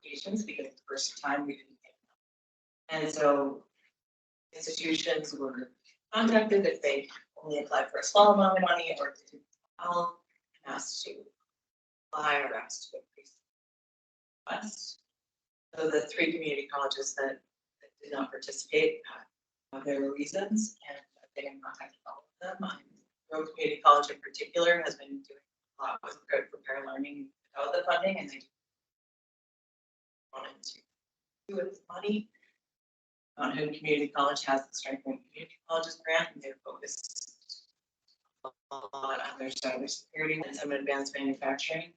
applications because the first time we didn't get them. And so institutions were contacted if they only applied for a small amount of money or if they didn't all asked to apply or asked to increase the request. So the 3 community colleges that did not participate have their reasons, and I've been in contact with all of them. Grove Community College in particular has been doing a lot with prepare learning without the funding, and they wanted to do it with money. Mount Hood Community College has the Strengthening Community Colleges grant, and they're focused a lot on their cybersecurity and some advanced manufacturing.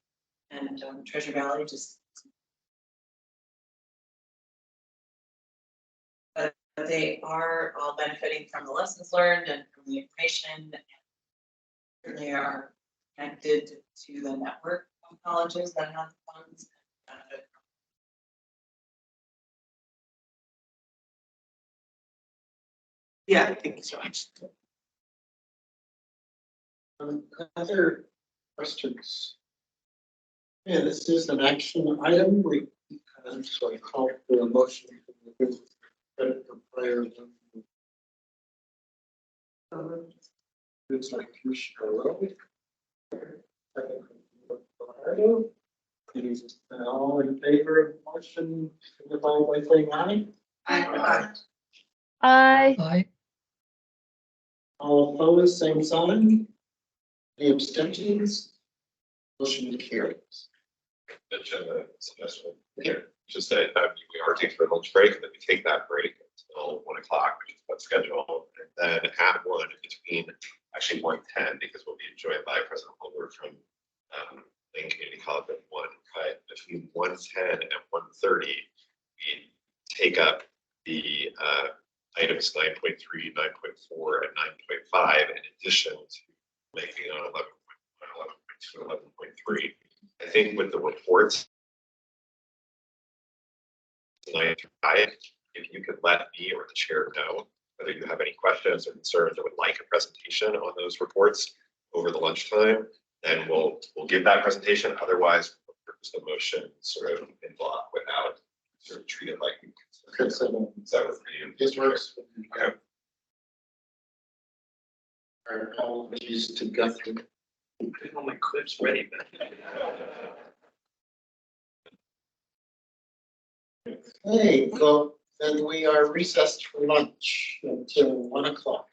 And Treasure Valley just. But they are all benefiting from the lessons learned and from the information, and certainly are connected to the network of colleges that have funds and benefit. Yeah, thank you so much. Other questions? Yeah, this is an action item. So I call for a motion for credit for prior. It's like Commissioner Rowe. All in favor of the motion, signify by saying aye. Aye. Aye. Aye. All opposed, same sign. Any abstentions? Motion carries. Agenda suggestion here, just that we are taking a lunch break, and then we take that break until 1 o'clock, which is what's scheduled, and then at 1 between actually 1:10, because we'll be joined by President Holder from Lane Community College at 1. But between 1:10 and 1:30, we take up the items 9.3, 9.4, and 9.5 in addition to making on 11.2 and 11.3. I think with the reports tonight, if you could let me or the chair know whether you have any questions or concerns or would like a presentation on those reports over the lunchtime, then we'll give that presentation. Otherwise, we'll propose the motion sort of in block without sort of treat it like we Okay, so is that what you? this works. Okay. Our apologies to Guthrie. All my clips ready. Hey, well, then we are recessed for lunch until 1 o'clock.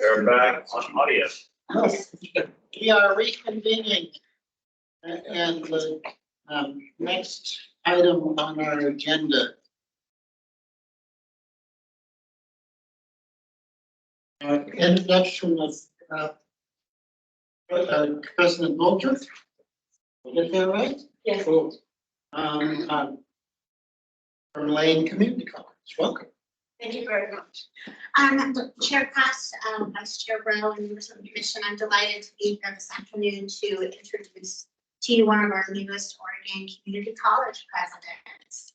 We're back on audio. We are reconvening. And the next item on our agenda. Introduction of President Bolger. Did I get that right? Yes. Cool. From Lane Community College. Welcome. Thank you very much. Chair Cross, Vice Chair Rowe, and members of the commission, I'm delighted to be here this afternoon to introduce to you one of our newest Oregon Community College presidents.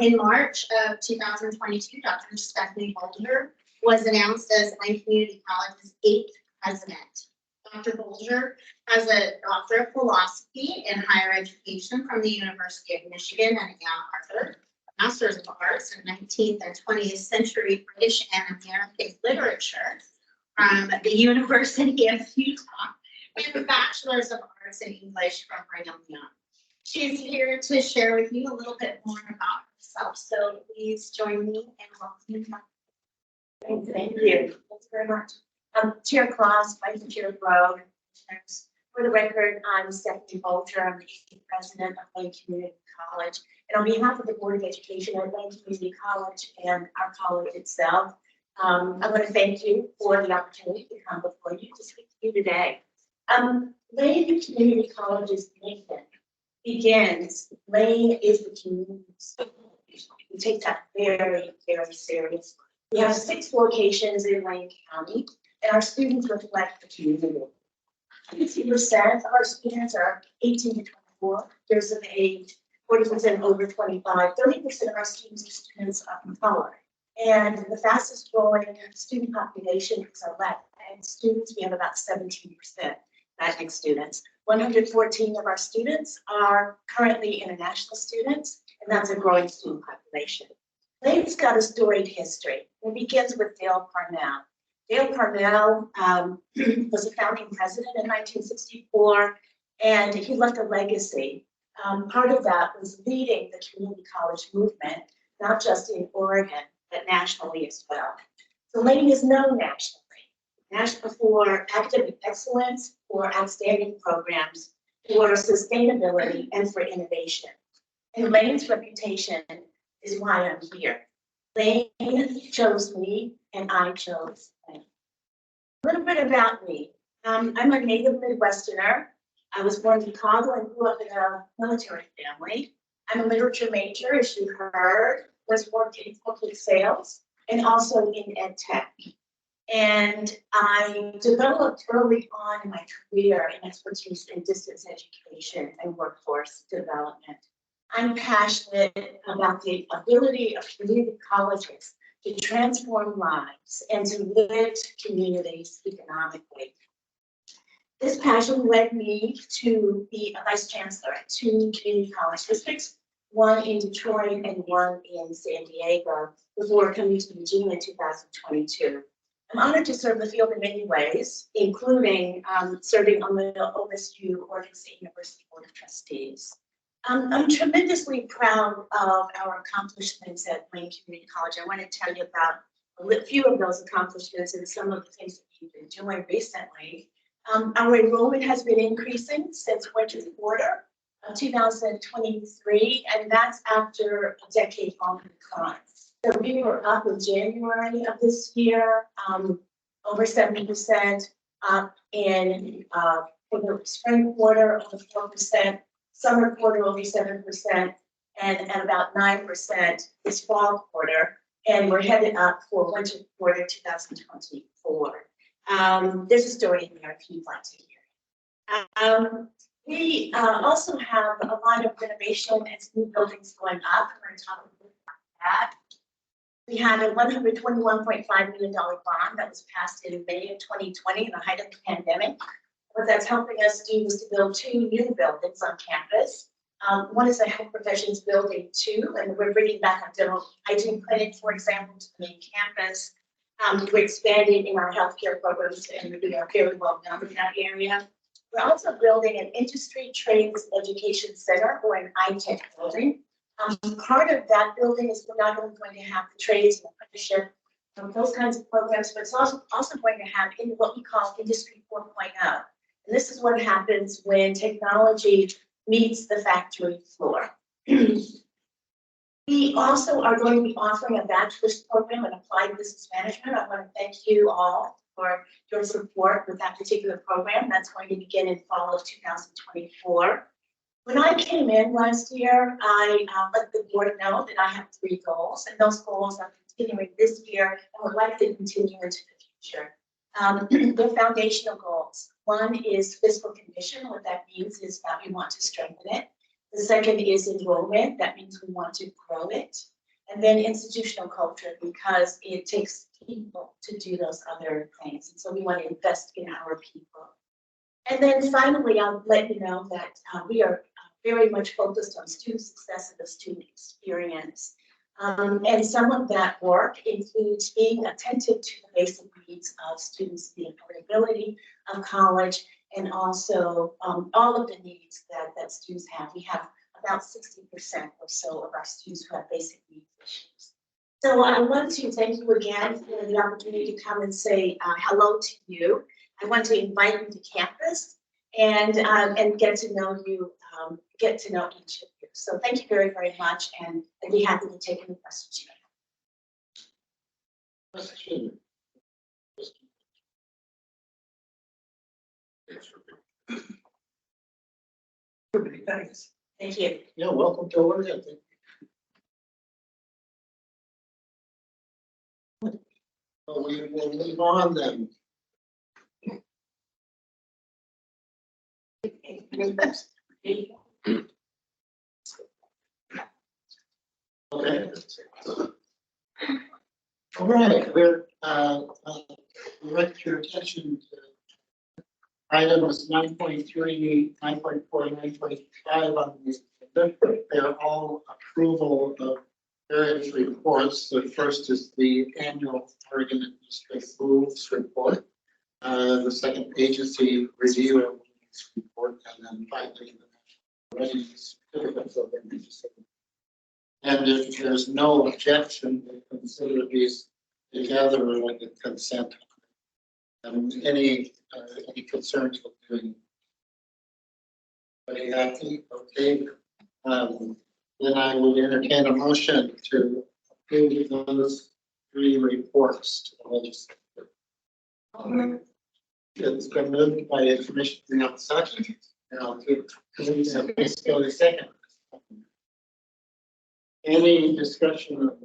In March of 2022, Dr. Stephanie Bolger was announced as Lane Community College's 8th president. Dr. Bolger has a Doctor of Philosophy in Higher Education from the University of Michigan and Harvard. Masters of Arts in 19th and 20th century British and American literature from the University of Utah, and a Bachelor's of Arts in English from Brigham Young. She's here to share with you a little bit more about herself, so please join me and welcome. Thank you. Thanks very much. Chair Claus, Vice Chair Rowe, Commissioners. For the record, I'm Stephanie Bolger. I'm the 8th president of Lane Community College. And on behalf of the Board of Education at Lane Community College and our college itself, I want to thank you for the opportunity to come before you to speak to you today. Lane Community College's mission begins, Lane is the community school. We take that very, very seriously. We have 6 locations in Lane County, and our students reflect the community. 50% of our students are 18 to 24 years of age, 40% over 25, 30% of our students are students of color. And the fastest growing student population is our Latinx students. We have about 17% Latinx students. 114 of our students are currently international students, and that's a growing student population. Lane's got a storied history. It begins with Dale Parnell. Dale Parnell was a founding president in 1964, and he left a legacy. Part of that was leading the community college movement, not just in Oregon, but nationally as well. So Lane is known nationally for academic excellence, for outstanding programs, for sustainability, and for innovation. And Lane's reputation is why I'm here. Lane chose me, and I chose Lane. A little bit about me. I'm a native Midwesterner. I was born in Chicago and grew up in a military family. I'm a literature major, as you heard, was working in public sales and also in ed tech. And I developed early on in my career an expertise in distance education and workforce development. I'm passionate about the ability of community colleges to transform lives and to lift communities economically. This passion led me to be a vice chancellor at 2 community college districts, one in Detroit and one in San Diego, before coming to Eugene in 2022. I'm honored to serve the field in many ways, including serving on the OSU Oregon State University Board of Trustees. I'm tremendously proud of our accomplishments at Lane Community College. I want to tell you about a few of those accomplishments and some of the things that we've been doing recently. Our enrollment has been increasing since winter quarter of 2023, and that's after a decade-long decline. So we were up in January of this year, over 70%, up in for the spring quarter, over 4%, summer quarter, over 7%, and at about 9% this fall quarter, and we're headed up for winter quarter 2024. There's a story in there if you'd like to hear. We also have a lot of renovation and new buildings going up. We're going to talk a bit about that. We had a $121.5 million bond that was passed in May of 2020 in the height of the pandemic. What that's helping us do is to build 2 new buildings on campus. One is a health professions building 2, and we're bringing back a dental hygiene clinic, for example, to the main campus. We're expanding in our healthcare programs, and we are very well known in that area. We're also building an industry trades education center, or an ITech building. Part of that building is we're not only going to have the trades and apprenticeship those kinds of programs, but it's also going to have in what we call Industry 4.0. And this is what happens when technology meets the factory floor. We also are going to be offering a bachelor's program in applied business management. I want to thank you all for your support with that particular program. That's going to begin in fall of 2024. When I came in last year, I let the board know that I have 3 goals, and those goals are continuing this year and would like to continue into the future. They're foundational goals. One is fiscal condition. What that means is that we want to strengthen it. The second is enrollment. That means we want to grow it. And then institutional culture, because it takes people to do those other things. And so we want to invest in our people. And then finally, I'll let you know that we are very much focused on student success and the student experience. And some of that work includes being attentive to the basic needs of students, the affordability of college, and also all of the needs that students have. We have about 60% or so of our students who have basic needs issues. So I want to thank you again for the opportunity to come and say hello to you. I want to invite you to campus and get to know you, get to know each of you. So thank you very, very much, and I'd be happy to take any questions you have. Question. Thanks. Thank you. Yeah, welcome to Oregon. So we will move on then. Okay. All right, we're direct your attention to items 9.3, 9.4, 9.5 on the agenda. They're all approval of various reports. The first is the annual Oregon Administrative Rules Report. The second agency review of this report, and then finally the readiness certificates of the. And if there's no objection, we consider these together like a consent. Any concerns with doing? Are you happy? Okay. Then I will entertain a motion to approve those 3 reports to the legislature. It's been moved by Commissioner Sessions. And I'll give Commissioner Pisco a second. Any discussion on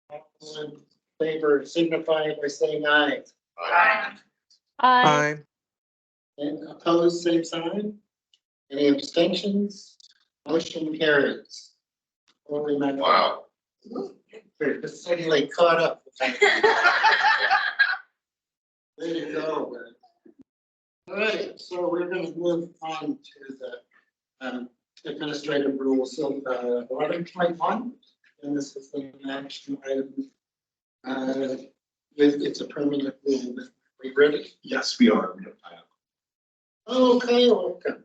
that? All in favor signify by saying aye. Aye. Aye. And opposed, same sign. Any abstentions? Motion carries. Holy mackerel. Wow. We're just suddenly caught up. There you go. All right, so we're going to move on to the administrative rules of 11.1, and this is an action item. It's a permanent rule. Are we ready? Yes, we are. Okay, welcome.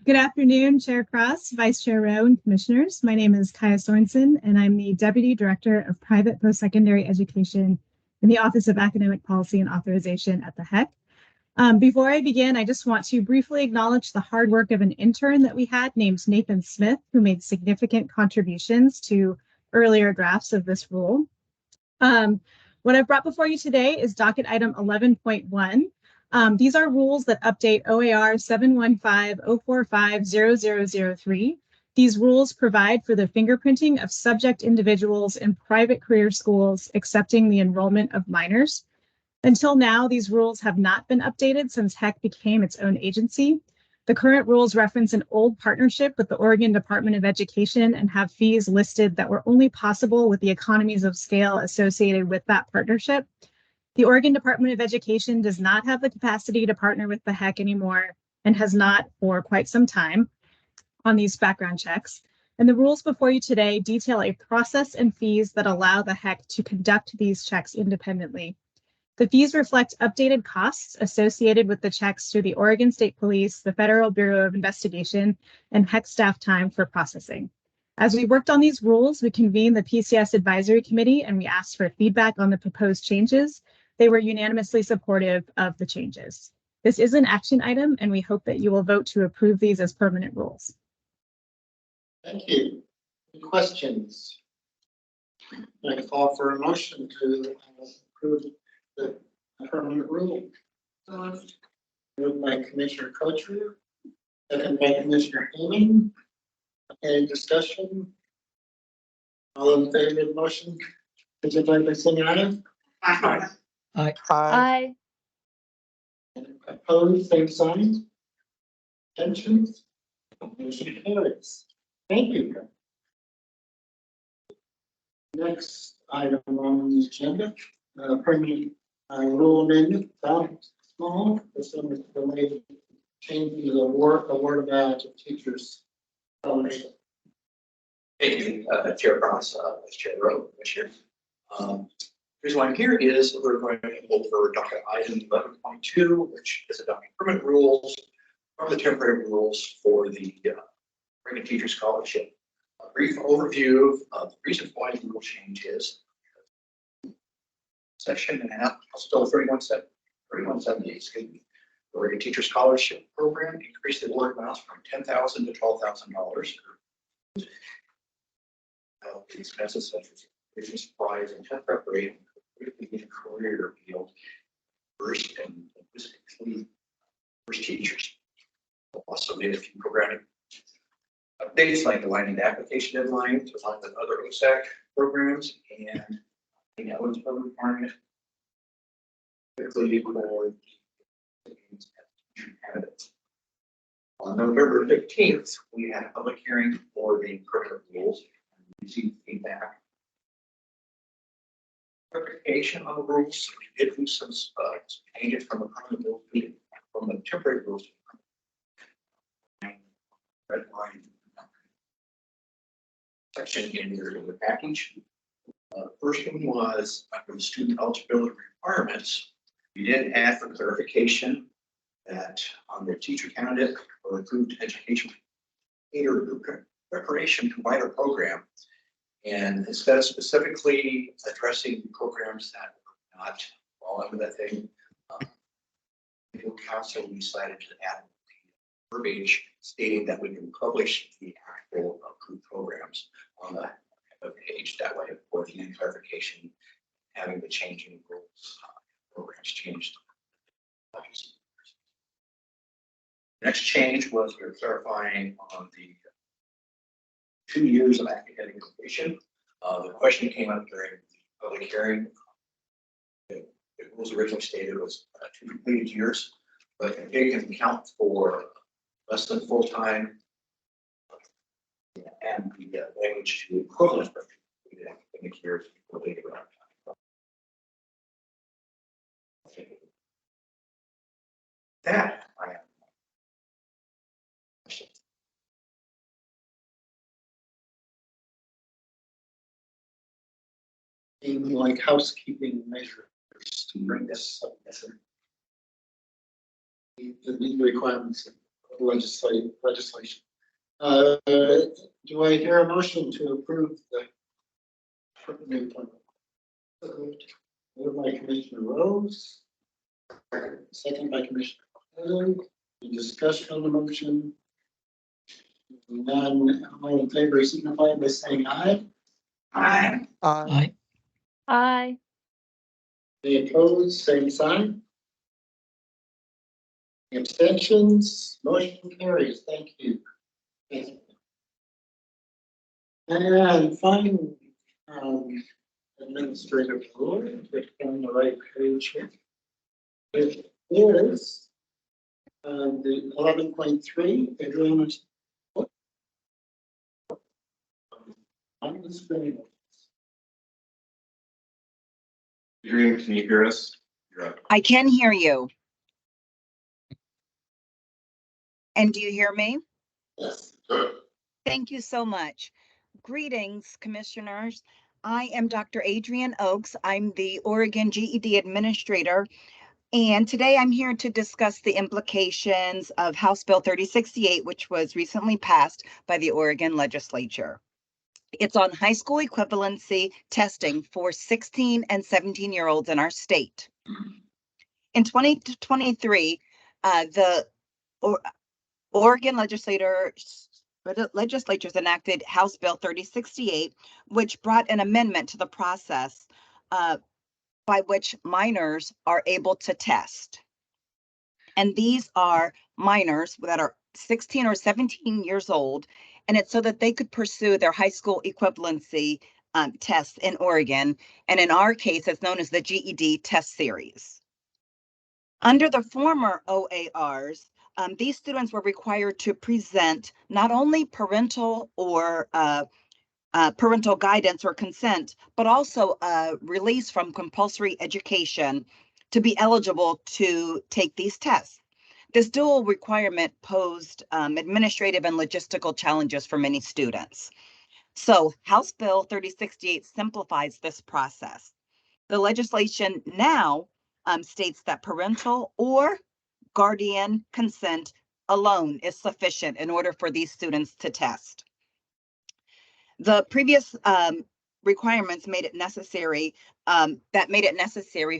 Good afternoon, Chair Cross, Vice Chair Rowe, and Commissioners. My name is Kaya Sorensen, and I'm the Deputy Director of Private Post-Secondary Education in the Office of Academic Policy and Authorization at the HECC. Before I begin, I just want to briefly acknowledge the hard work of an intern that we had named Nathan Smith, who made significant contributions to earlier drafts of this rule. What I've brought before you today is docket item 11.1. These are rules that update OAR 715-045-0003. These rules provide for the fingerprinting of subject individuals in private career schools accepting the enrollment of minors. Until now, these rules have not been updated since HECC became its own agency. The current rules reference an old partnership with the Oregon Department of Education and have fees listed that were only possible with the economies of scale associated with that partnership. The Oregon Department of Education does not have the capacity to partner with the HECC anymore and has not for quite some time on these background checks. And the rules before you today detail a process and fees that allow the HECC to conduct these checks independently. The fees reflect updated costs associated with the checks through the Oregon State Police, the Federal Bureau of Investigation, and HECC staff time for processing. As we worked on these rules, we convened the PCS Advisory Committee and we asked for feedback on the proposed changes. They were unanimously supportive of the changes. This is an action item and we hope that you will vote to approve these as permanent rules. Thank you. Any questions? I call for a motion to approve the permanent rule. Moved by Commissioner Cocher, second by Commissioner Amending. Any discussion? All in favor of the motion, signify by saying aye. Aye. Aye. Opposed, same sign. Abstentions? Motion carries. Thank you. Next item on the agenda, permanent rule amendment, small, this one is related to changing the award badge of teachers. Thank you, Chair Cross, Vice Chair Rowe, Commissioner. Reason why I'm here is we're going to over docket item 11.2, which is adopting permanent rules from the temporary rules for the Oregon Teacher Scholarship. A brief overview of the reason why the rule change is Section and a half, still 3170, excuse me. The Oregon Teacher Scholarship Program increased the award amounts from $10,000 to $12,000. Expenses such as tuition supplies and test preparation, career field, first and specifically first teachers. Also made a few programming updates like aligning the application deadline to align with other HECC programs and the eligibility requirement. Particularly for candidates. On November 15th, we had a public hearing for the permanent rules. Received feedback. Clarification on the rules. We did do some changes from the permanent rules from the temporary rules. Red line section in the package. First one was under the student eligibility requirements. We did add for clarification that on the teacher candidate or approved education preparation provider program. And instead of specifically addressing programs that were not fall under that thing, legal counsel decided to add verbiage stating that we can publish the actual approved programs on the page. That way, of course, the clarification, having the changing rules, programs changed. Next change was we were clarifying on the 2 years of academic completion. The question came up during the public hearing. The rules originally stated was 2 completed years, but it can count for less than full time and the language to equivalent for academic years before they go out. That I have. Even like housekeeping measures to bring this up. The legal requirements of legislation. Do I hear a motion to approve the new plan? Moved by Commissioner Rose, second by Commissioner Kelly. Any discussion on the motion? None. All in favor signify by saying aye. Aye. Aye. Aye. Any opposed, same sign. Abstentions, motion carries. Thank you. And finally, administrative rule, which on the right page here. It is the 11.3 agreement. On the screen. Adrian, can you hear us? You're up. I can hear you. And do you hear me? Yes. Good. Thank you so much. Greetings, commissioners. I am Dr. Adrian Oakes. I'm the Oregon GED Administrator. And today I'm here to discuss the implications of House Bill 3068, which was recently passed by the Oregon Legislature. It's on high school equivalency testing for 16 and 17-year-olds in our state. In 2023, the Oregon legislatures enacted House Bill 3068, which brought an amendment to the process by which minors are able to test. And these are minors that are 16 or 17 years old, and it's so that they could pursue their high school equivalency tests in Oregon. And in our case, it's known as the GED test series. Under the former OARs, these students were required to present not only parental or parental guidance or consent, but also a release from compulsory education to be eligible to take these tests. This dual requirement posed administrative and logistical challenges for many students. So House Bill 3068 simplifies this process. The legislation now states that parental or guardian consent alone is sufficient in order for these students to test. The previous requirements made it necessary,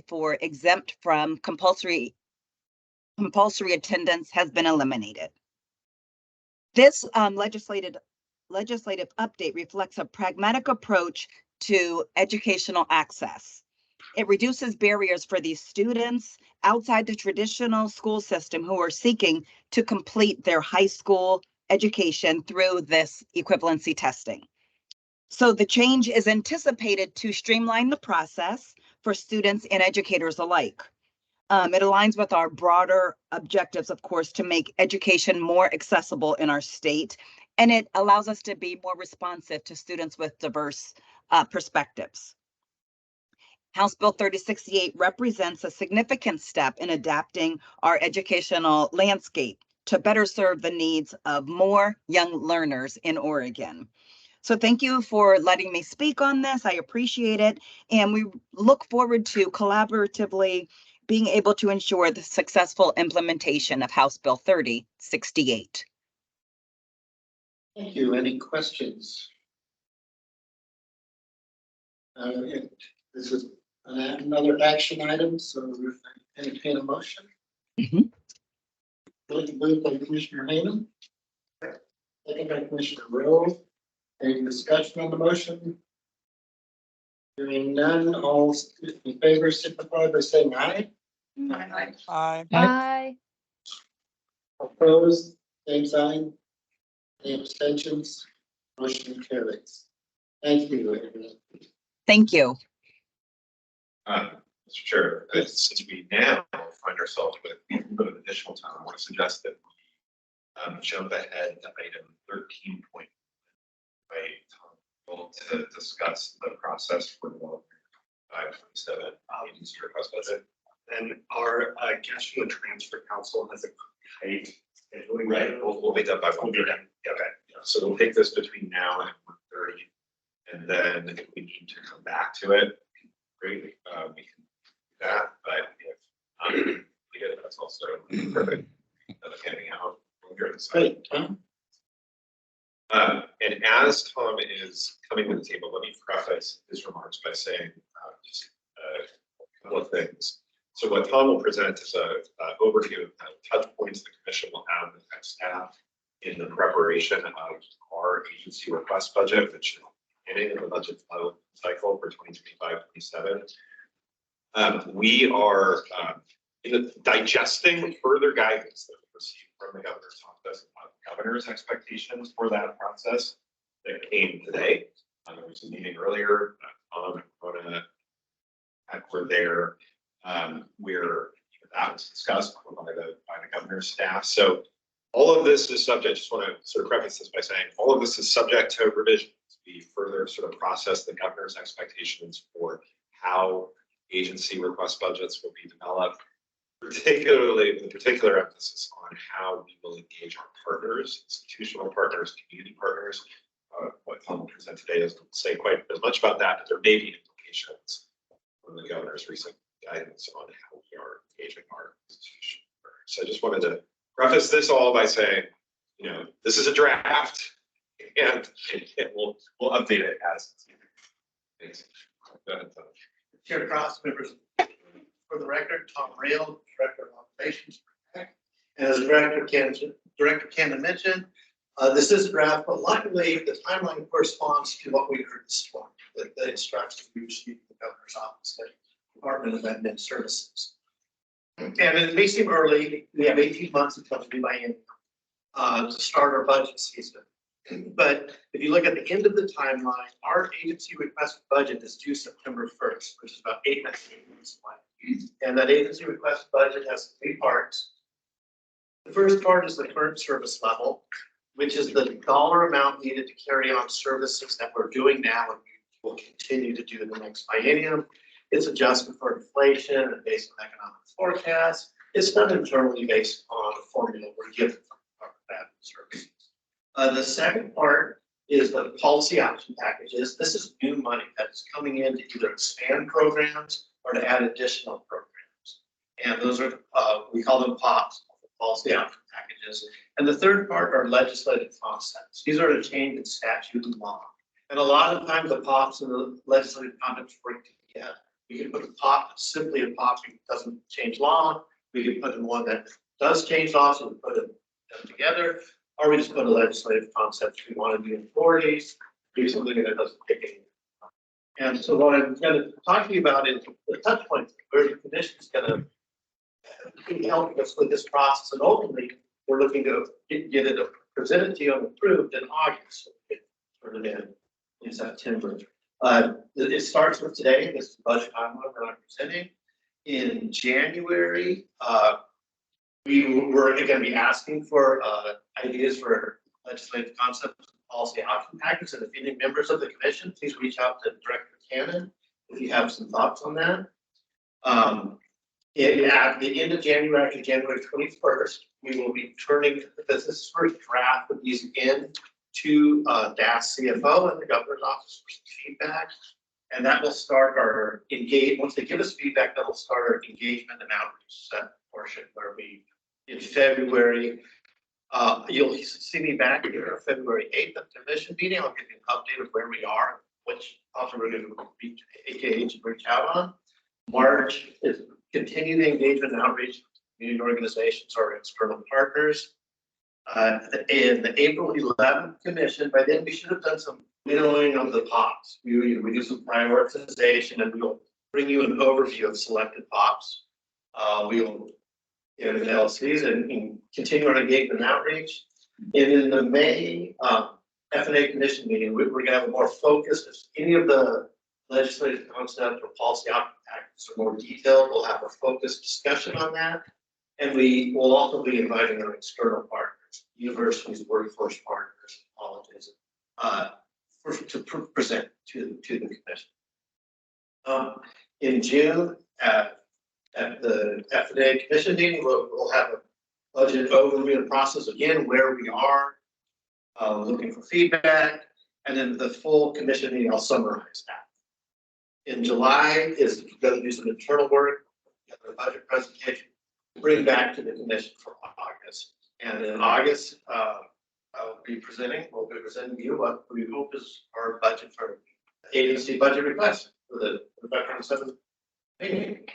for exempt from compulsory attendance has been eliminated. This legislative update reflects a pragmatic approach to educational access. It reduces barriers for these students outside the traditional school system who are seeking to complete their high school education through this equivalency testing. So the change is anticipated to streamline the process for students and educators alike. It aligns with our broader objectives, of course, to make education more accessible in our state, and it allows us to be more responsive to students with diverse perspectives. House Bill 3068 represents a significant step in adapting our educational landscape to better serve the needs of more young learners in Oregon. So thank you for letting me speak on this. I appreciate it. And we look forward to collaboratively being able to ensure the successful implementation of House Bill 3068. Thank you. Any questions? This is another action item, so entertain a motion. Moved by Commissioner Hayman. Second by Commissioner Rowe. Any discussion on the motion? Hearing none, all in favor signify by saying aye. Aye. Aye. Aye. Opposed, same sign. Any abstentions? Motion carries. Thank you, everyone. Thank you. Mr. Chair, since we now find ourselves with a little bit of additional time, I want to suggest that we jump ahead to item 13. To discuss the process for the 527 agency request budget. And our cash flow transfer council has a tight scheduling. Right, we'll be done by 1:30. Okay. Yeah, so we'll take this between now and 1:30, and then if we need to come back to it, great, we can do that. But if we get, that's also perfect. Handing out. Great, Tom. And as Tom is coming to the table, let me preface his remarks by saying just a couple of things. So what Tom will present is an overview of the touch points the commission will have with staff in the preparation of our agency request budget, which is the beginning of the budget cycle for 2025-27. We are digesting further guidance that we received from the governor's office about the governor's expectations for that process that came today. There was a meeting earlier. We're there. That was discussed by the governor's staff. So all of this is subject. Just want to sort of preface this by saying all of this is subject to revision. We further sort of process the governor's expectations for how agency request budgets will be developed, particularly with a particular emphasis on how we will engage our partners, institutional partners, community partners. What Tom will present today doesn't say quite as much about that, but there may be implications from the governor's recent guidance on how we are engaging our institutional partners. So I just wanted to preface this all by saying, this is a draft, and we'll update it as. Thanks. Go ahead, Tom. Chair Cross, members, for the record, Tom Rail, Director of Operations. And as Director Cannon mentioned, this is a draft, but luckily the timeline corresponds to what we heard this morning, the instructions we received from the governor's office, the Department of Admin Services. And it may seem early, we have 18 months until the biennium to start our budget season. But if you look at the end of the timeline, our agency request budget is due September 1st, which is about 8 months away. And that agency request budget has 3 parts. The first part is the current service level, which is the dollar amount needed to carry on services that we're doing now and we will continue to do in the next biennium. It's adjusted for inflation and based on economic forecasts. It's done internally based on a formula we're given for that services. The second part is the policy option packages. This is new money that's coming in to either expand programs or to add additional programs. And those are, we call them POPs, policy option packages. And the third part are legislative concepts. These are to change in statute and law. And a lot of times the POPs and the legislative concepts work together. We can put a POP that's simply a POP that doesn't change law. We can put in one that does change law, so we put them together. Or we just put a legislative concept. We want to do authorities, do something that doesn't take any. And so what I'm going to talk to you about is the touch points where the commission is going to help us with this process. And ultimately, we're looking to get it presented to you and approved in August. So we can turn it in September. It starts with today. This is the budget timeline that I'm presenting. In January, we're going to be asking for ideas for legislative concepts and policy option packages. And if any members of the commission, please reach out to Director Cannon if you have some thoughts on that. At the end of January, after January 21st, we will be turning this first draft of these in to DAS CFO and the governor's office for some feedback. And that will start our engage. Once they give us feedback, that will start our engagement and outreach portion where we, in February, you'll see me back here February 8th at the commission meeting. I'll give you an update of where we are, which also we're going to reach AKH and reach out on. March is continue the engagement and outreach with community organizations or external partners. In the April 11th commission, by then we should have done some winnowing of the POPs. We do some prioritization and we will bring you an overview of selected POPs. We will give LCs and continue our engagement and outreach. And in the May F&A commission meeting, we're going to have a more focused, if any of the legislative concept or policy option packages are more detailed, we'll have a focused discussion on that. And we will also be inviting our external partners, universities, workforce partners, colleges, to present to the commission. In June, at the F&A commission meeting, we'll have a budget overview and process again, where we are, looking for feedback, and then the full commission meeting, I'll summarize that. In July is going to do some internal work, get the budget presentation, bring back to the commission for August. And in August, we'll be presenting you what we hope is our budget for agency budget request for the Veteran 7 meeting.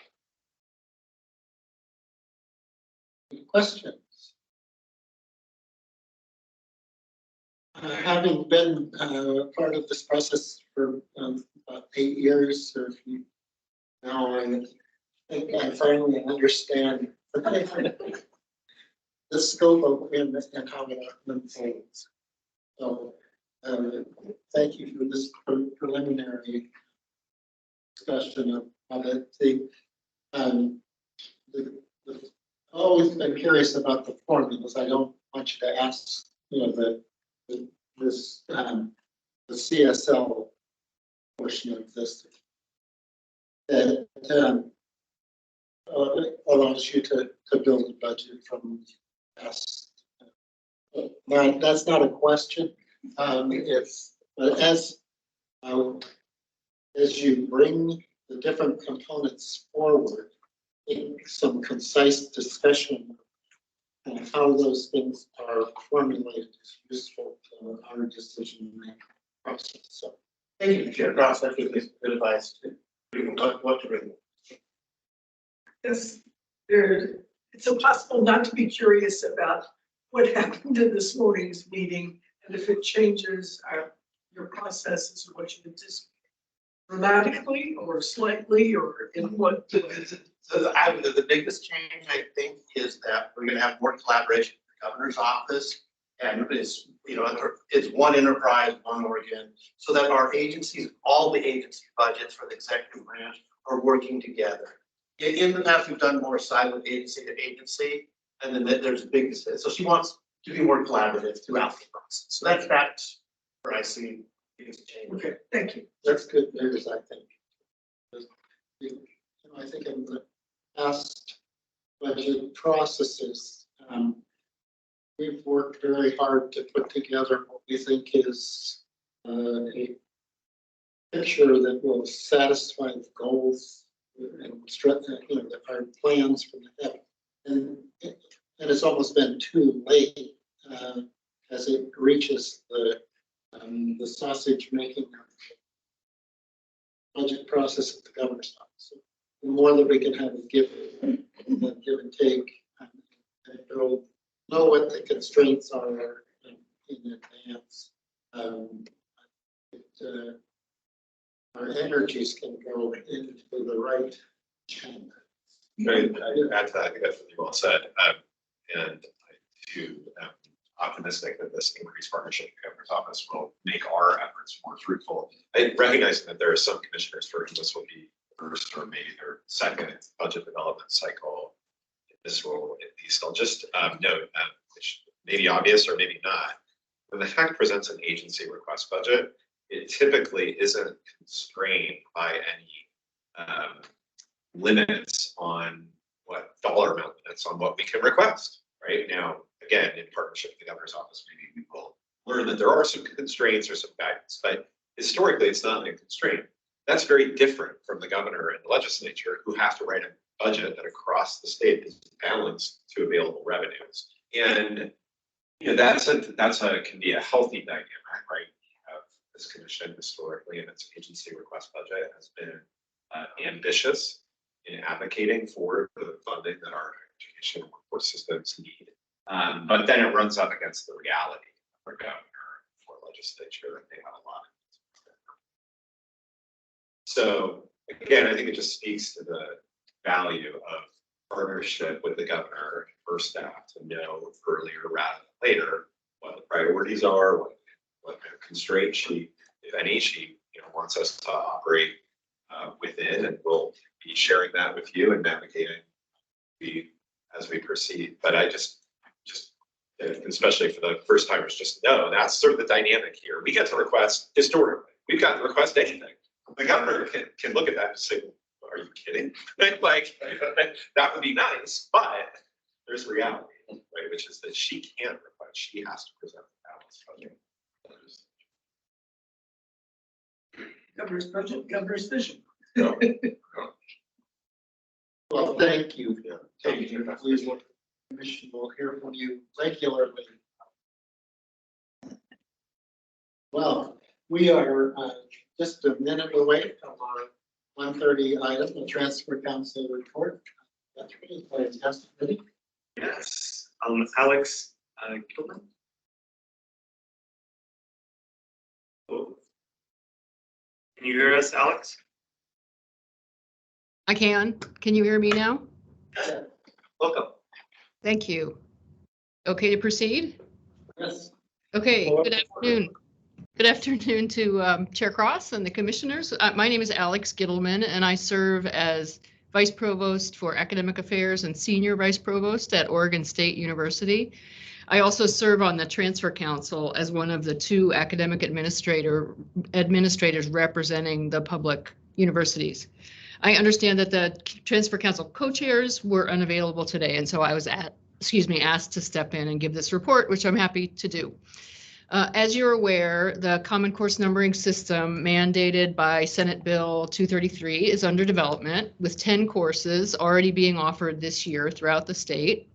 Questions? Having been part of this process for about 8 years, or now I think I finally understand the scope of and how it unfolds. So thank you for this preliminary discussion of it. I've always been curious about the formulas. I don't want you to ask, the CSL portion of this that allows you to build a budget from past. Now, that's not a question. But as you bring the different components forward, some concise discussion on how those things are formulated is useful to our decision making process. So thank you, Chair Cross. I think it's good advice to what to bring. Yes, it's impossible not to be curious about what happened in this morning's meeting and if it changes your processes or what you anticipate. Dramatically or slightly or in what? So the biggest change, I think, is that we're gonna have more collaboration with the governor's office. And it's, it's one enterprise, one Oregon, so that our agencies, all the agency budgets for the executive branch are working together. In the past, we've done more siloed agency to agency, and then there's a big, so she wants to be more collaborative throughout the process. So that's where I see the biggest change. Okay, thank you. That's good news, I think. I think in the past budget processes, we've worked very hard to put together what we think is a picture that will satisfy the goals and our plans from the head. And it's almost been too late as it reaches the sausage making budget process at the governor's office. So the more that we can have a give and take, and it'll know what the constraints are in advance. Our energies can go into the right channel. Right, I add to that, I think that's really well said. And I too am optimistic that this increased partnership with the governor's office will make our efforts more fruitful. I recognize that there are some commissioners for whom this will be first or maybe their second budget development cycle in this role at least. I'll just note, which may be obvious or maybe not, when the HECC presents an agency request budget, it typically isn't constrained by any limits on what dollar amount limits on what we can request. Right now, again, in partnership with the governor's office, maybe we will learn that there are some constraints or some guidance, but historically it's not a constraint. That's very different from the governor and the legislature, who have to write a budget that across the state is balanced to available revenues. And can be a healthy dynamic, right? This commission historically in its agency request budget has been ambitious in advocating for the funding that our education and workforce systems need. But then it runs up against the reality of our governor for legislature that they have a lot of. So again, I think it just speaks to the value of partnership with the governor and her staff to know earlier rather than later what the priorities are, what kind of constraints she, if any, she wants us to operate within, and we'll be sharing that with you and navigating as we proceed. But I just especially for the first timers, just know that's sort of the dynamic here. We get to request historically. We've got to request anything. The governor can look at that and say, "Are you kidding?" Like that would be nice, but there's reality, right? Which is that she can't request; she has to present the balanced budget. Governor's budget, governor's vision. Well, thank you. Thank you. Please, the commission will hear from you regularly. Well, we are just a minute away from our 1:30 item, the transfer council report. Yes, Alex Gilman. Oh. Can you hear us, Alex? I can. Can you hear me now? Welcome. Thank you. Okay to proceed? Yes. Okay, good afternoon. Good afternoon to Chair Cross and the commissioners. My name is Alex Gittleman, and I serve as Vice Provost for Academic Affairs and Senior Vice Provost at Oregon State University. I also serve on the Transfer Council as one of the two academic administrators representing the public universities. I understand that the Transfer Council co-chairs were unavailable today, and so I was asked to step in and give this report, which I'm happy to do. As you're aware, the Common Course Numbering System mandated by Senate Bill 233 is under development, with 10 courses already being offered this year throughout the state.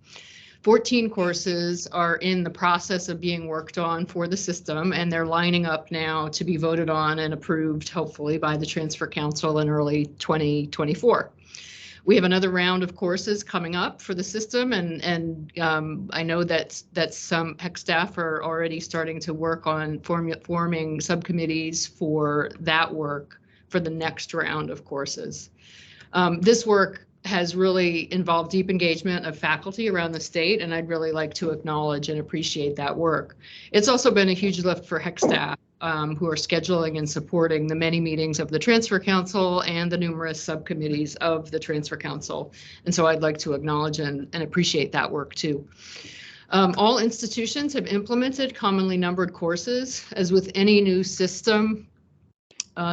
14 courses are in the process of being worked on for the system, and they're lining up now to be voted on and approved, hopefully, by the Transfer Council in early 2024. We have another round of courses coming up for the system, and I know that some HECC staff are already starting to work on forming subcommittees for that work for the next round of courses. This work has really involved deep engagement of faculty around the state, and I'd really like to acknowledge and appreciate that work. It's also been a huge lift for HECC staff who are scheduling and supporting the many meetings of the Transfer Council and the numerous subcommittees of the Transfer Council. And so I'd like to acknowledge and appreciate that work too. All institutions have implemented commonly numbered courses. As with any new system,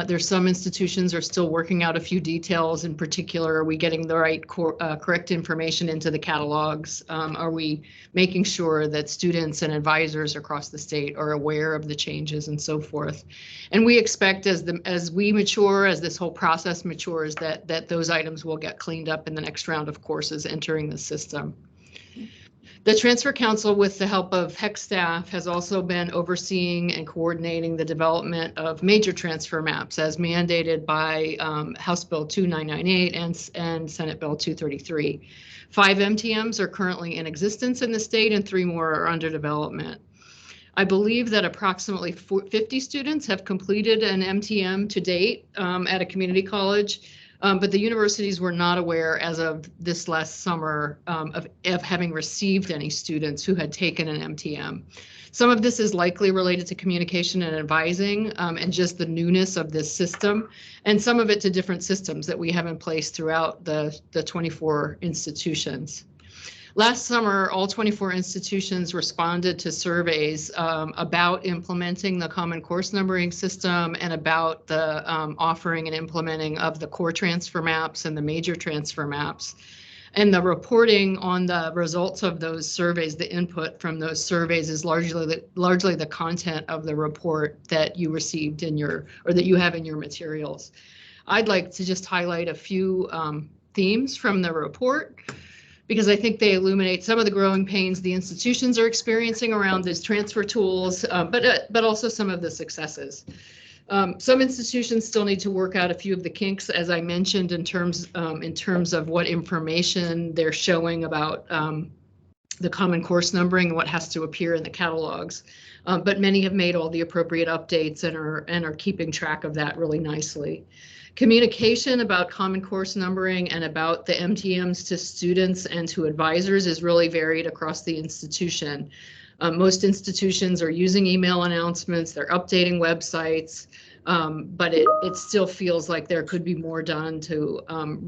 there's some institutions are still working out a few details. In particular, are we getting the right correct information into the catalogs? Are we making sure that students and advisors across the state are aware of the changes and so forth? And we expect as we mature, as this whole process matures, that those items will get cleaned up in the next round of courses entering the system. The Transfer Council, with the help of HECC staff, has also been overseeing and coordinating the development of major transfer maps as mandated by House Bill 2998 and Senate Bill 233. 5 MTMs are currently in existence in the state and 3 more are under development. I believe that approximately 50 students have completed an MTM to date at a community college. But the universities were not aware as of this last summer of having received any students who had taken an MTM. Some of this is likely related to communication and advising and just the newness of this system, and some of it to different systems that we have in place throughout the 24 institutions. Last summer, all 24 institutions responded to surveys about implementing the common course numbering system and about the offering and implementing of the core transfer maps and the major transfer maps. And the reporting on the results of those surveys, the input from those surveys is largely the content of the report that you received in your, or that you have in your materials. I'd like to just highlight a few themes from the report, because I think they illuminate some of the growing pains the institutions are experiencing around these transfer tools, but also some of the successes. Some institutions still need to work out a few of the kinks, as I mentioned, in terms of what information they're showing about the common course numbering and what has to appear in the catalogs. But many have made all the appropriate updates and are keeping track of that really nicely. Communication about common course numbering and about the MTMs to students and to advisors is really varied across the institution. Most institutions are using email announcements, they're updating websites, but it still feels like there could be more done to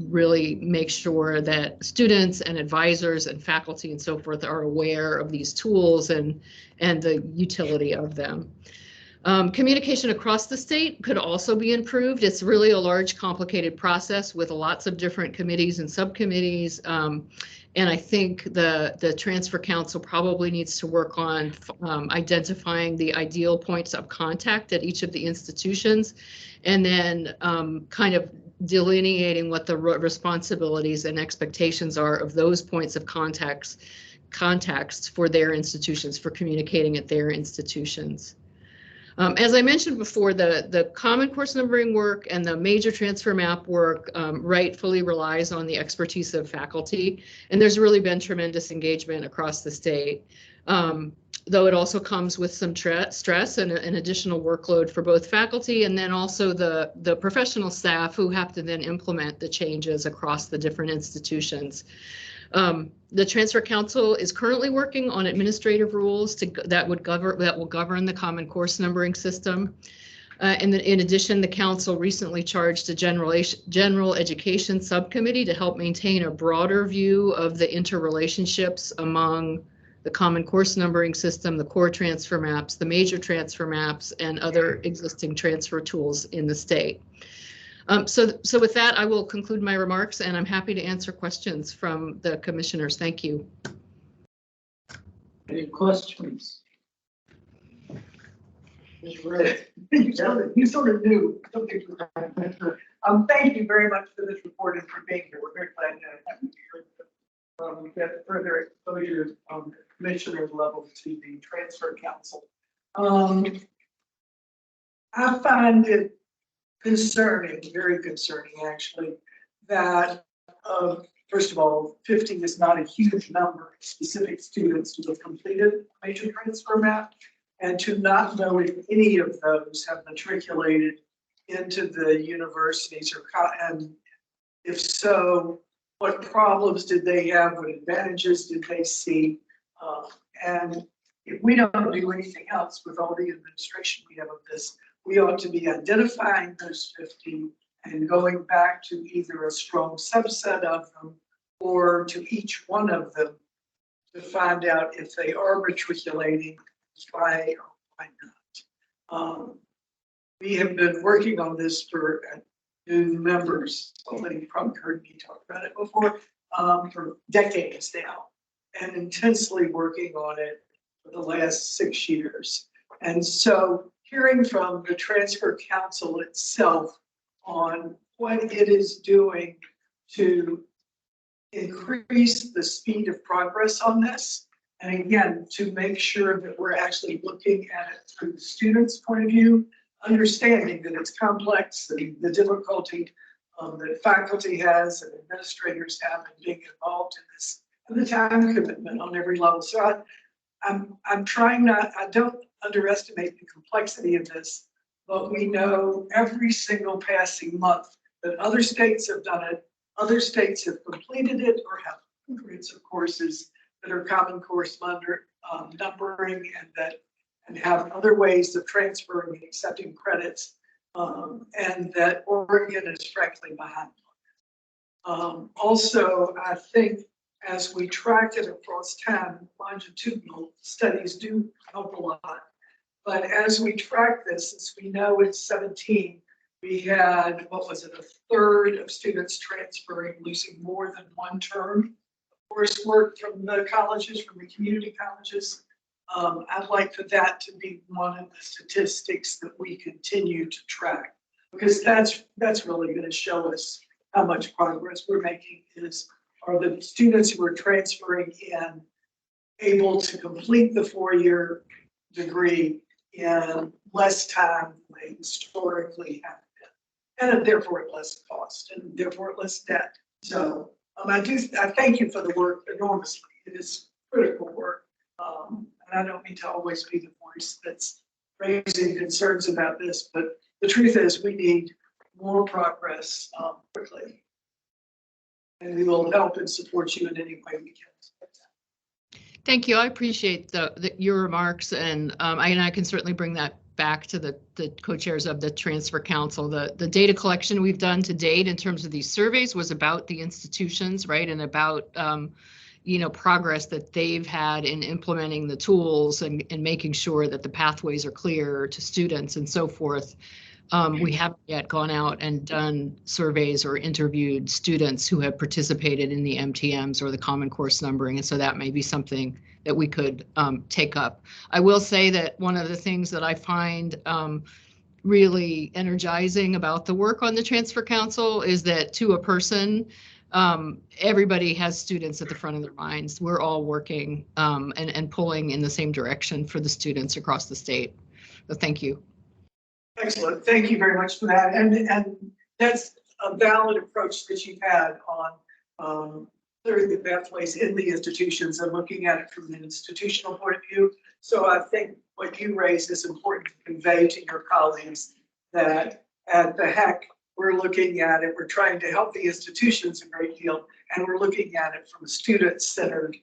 really make sure that students and advisors and faculty and so forth are aware of these tools and the utility of them. Communication across the state could also be improved. It's really a large, complicated process with lots of different committees and subcommittees. And I think the Transfer Council probably needs to work on identifying the ideal points of contact at each of the institutions, and then kind of delineating what the responsibilities and expectations are of those points of contacts for their institutions, for communicating at their institutions. As I mentioned before, the common course numbering work and the major transfer map work rightfully relies on the expertise of faculty, and there's really been tremendous engagement across the state, though it also comes with some stress and an additional workload for both faculty and then also the professional staff who have to then implement the changes across the different institutions. The Transfer Council is currently working on administrative rules that will govern the common course numbering system. And in addition, the council recently charged a general education subcommittee to help maintain a broader view of the interrelationships among the common course numbering system, the core transfer maps, the major transfer maps, and other existing transfer tools in the state. So with that, I will conclude my remarks, and I'm happy to answer questions from the commissioners. Thank you. Any questions? Ms. Ray. You sort of knew. Okay. Thank you very much for this report and for being here. We're very glad to have you here. get further exposure on the commissioner level to the transfer council. I find it concerning, very concerning actually, that first of all, 50 is not a huge number of specific students who have completed major transfer map, and to not know if any of those have matriculated into the universities and if so, what problems did they have? What advantages did they see? And if we don't do anything else with all the administration we have of this, we ought to be identifying those 50 and going back to either a strong subset of them or to each one of them to find out if they are matriculating, why or why not. We have been working on this for new members. Somebody probably heard me talk about it before, for decades now, and intensely working on it for the last 6 years. And so hearing from the transfer council itself on what it is doing to increase the speed of progress on this, and again, to make sure that we're actually looking at it through the student's point of view, understanding that it's complex and the difficulty that faculty has and administrators have in being involved in this, and the time commitment on every level. So I'm trying not, I don't underestimate the complexity of this, but we know every single passing month that other states have done it, other states have completed it or have hundreds of courses that are common course numbering and have other ways of transferring and accepting credits, and that Oregon is frankly behind. Also, I think as we track it across time, longitudinal studies do help a lot. But as we track this, as we know in 17, we had, what was it, a third of students transferring, losing more than one term of coursework from the colleges, from the community colleges. I'd like for that to be one of the statistics that we continue to track, because that's really going to show us how much progress we're making. Are the students who are transferring in able to complete the 4-year degree in less time than they historically have been, and therefore at less cost and therefore at less debt. So I thank you for the work enormously. It is critical work. And I don't mean to always be the voice that's raising concerns about this, but the truth is we need more progress quickly. And we will help and support you in any way we can. Thank you. I appreciate your remarks, and I can certainly bring that back to the co-chairs of the Transfer Council. The data collection we've done to date in terms of these surveys was about the institutions, right, and about progress that they've had in implementing the tools and making sure that the pathways are clear to students and so forth. We haven't yet gone out and done surveys or interviewed students who have participated in the MTMs or the Common Course numbering, and so that may be something that we could take up. I will say that one of the things that I find really energizing about the work on the Transfer Council is that, to a person, everybody has students at the front of their minds. We're all working and pulling in the same direction for the students across the state. So thank you. Excellent. Thank you very much for that. And that's a valid approach that you've had on clearing the pathways in the institutions and looking at it from an institutional point of view. So I think what you raised is important to convey to your colleagues, that at the HECC, we're looking at it, we're trying to help the institutions a great deal, and we're looking at it from a student-centered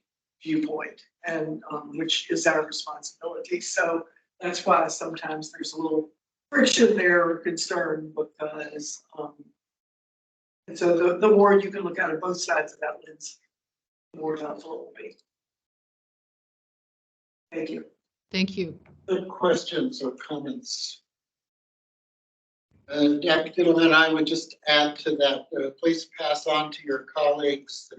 viewpoint, and which is our responsibility. So that's why sometimes there's a little friction there or concern, because and so the more you can look at both sides of that lens, the more helpful it will be. Thank you. Thank you. Good questions or comments? Dr. Fiddleman, and I would just add to that, please pass on to your colleagues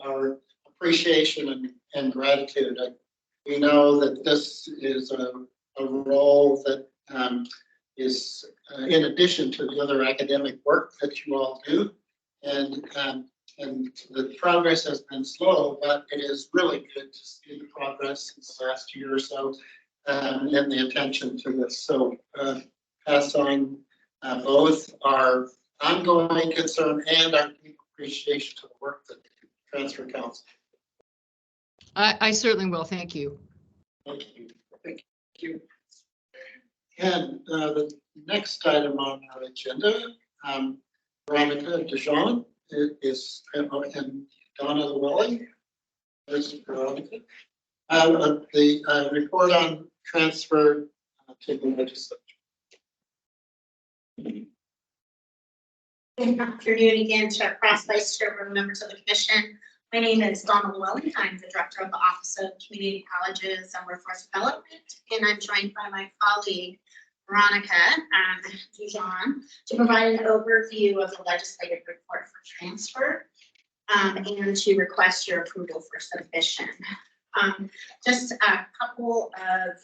our appreciation and gratitude. We know that this is a role that is in addition to the other academic work that you all do. And and the progress has been slow, but it is really good to see the progress in the last year or so, and the attention to this. So pass on both our ongoing concern and our deep appreciation to the work that the Transfer Council. I certainly will. Thank you. Thank you. Thank you. And the next item on our agenda, Veronica Dijon is and Donna Llewellyn. There's Veronica. The report on transfer to the legislature. Good afternoon again, Chair Cross, Vice Chair, members of the Commission. My name is Donna Llewellyn. I'm the Director of the Office of Community Colleges and Workforce Development, and I'm joined by my colleague, Veronica Dijon, to provide an overview of the legislative report for transfer and to request your approval for submission. Just a couple of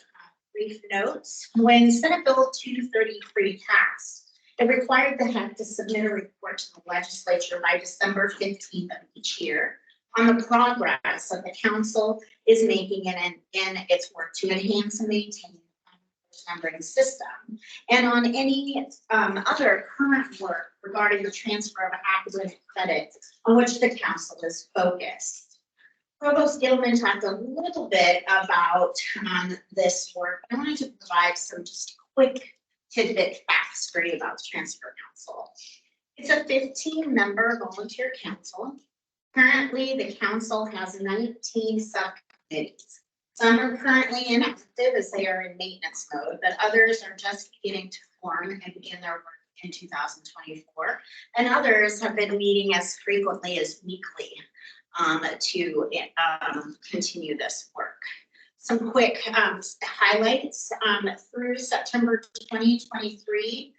brief notes. When Senate Bill 233 passed, it required the HECC to submit a report to the legislature by December 15th of each year on the progress that the council is making in its work to enhance and maintain the numbering system, and on any other current work regarding the transfer of academic credits on which the council is focused. Provost Gilman talked a little bit about this work. I wanted to provide some just quick tidbit facts for you about the Transfer Council. It's a 15-member volunteer council. Currently, the council has 19 subcommittees. Some are currently inactive as they are in maintenance mode, but others are just beginning to form and begin their work in 2024. And others have been meeting as frequently as weekly to continue this work. Some quick highlights. Through September 2023,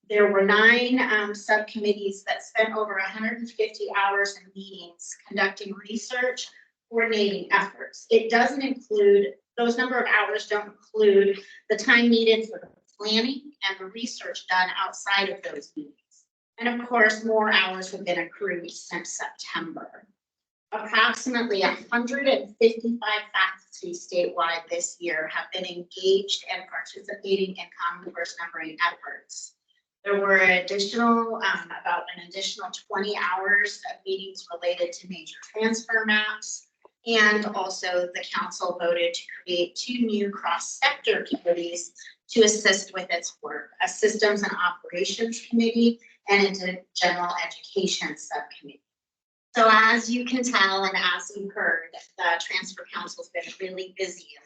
there were 9 subcommittees that spent over 150 hours in meetings conducting research, coordinating efforts. It doesn't include, those number of hours don't include the time needed for the planning and the research done outside of those meetings. And of course, more hours have been accrued since September. Approximately 155 faculty statewide this year have been engaged and participating in Common Core numbering efforts. There were about an additional 20 hours of meetings related to major transfer maps. And also the council voted to create 2 new cross-sector committees to assist with its work, a systems and operations committee and a general education subcommittee. So as you can tell, and as you heard, the Transfer Council's been really busy in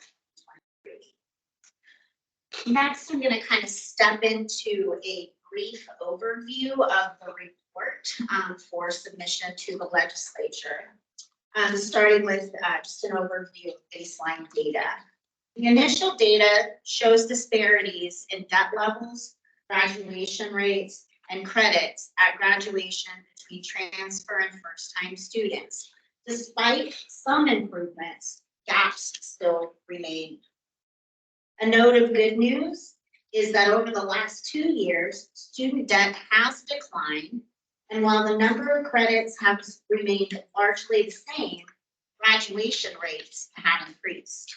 2023. Next, I'm going to kind of step into a brief overview of the report for submission to the legislature. Starting with just an overview of baseline data. The initial data shows disparities in debt levels, graduation rates, and credits at graduation between transfer and first-time students. Despite some improvements, gaps still remain. A note of good news is that over the last 2 years, student debt has declined, and while the number of credits have remained largely the same, graduation rates have increased.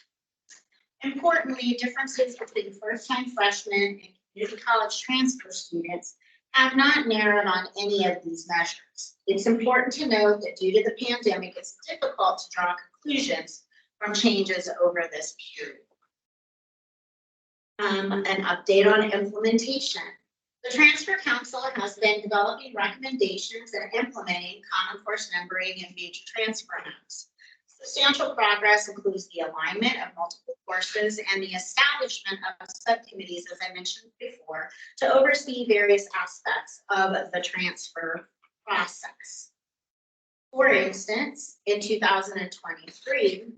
Importantly, differences between first-time freshmen and community college transfer students have not narrowed on any of these measures. It's important to note that due to the pandemic, it's difficult to draw conclusions from changes over this period. An update on implementation. The Transfer Council has been developing recommendations and implementing Common Core numbering and major transfer maps. Substantial progress includes the alignment of multiple courses and the establishment of subcommittees, as I mentioned before, to oversee various aspects of the transfer process. For instance, in 2023,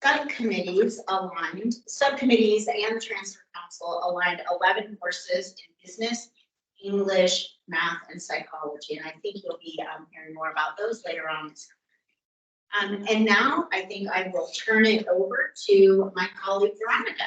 subcommittees and the Transfer Council aligned 11 courses in business, English, math, and psychology. And I think you'll be hearing more about those later on. And now I think I will turn it over to my colleague, Veronica.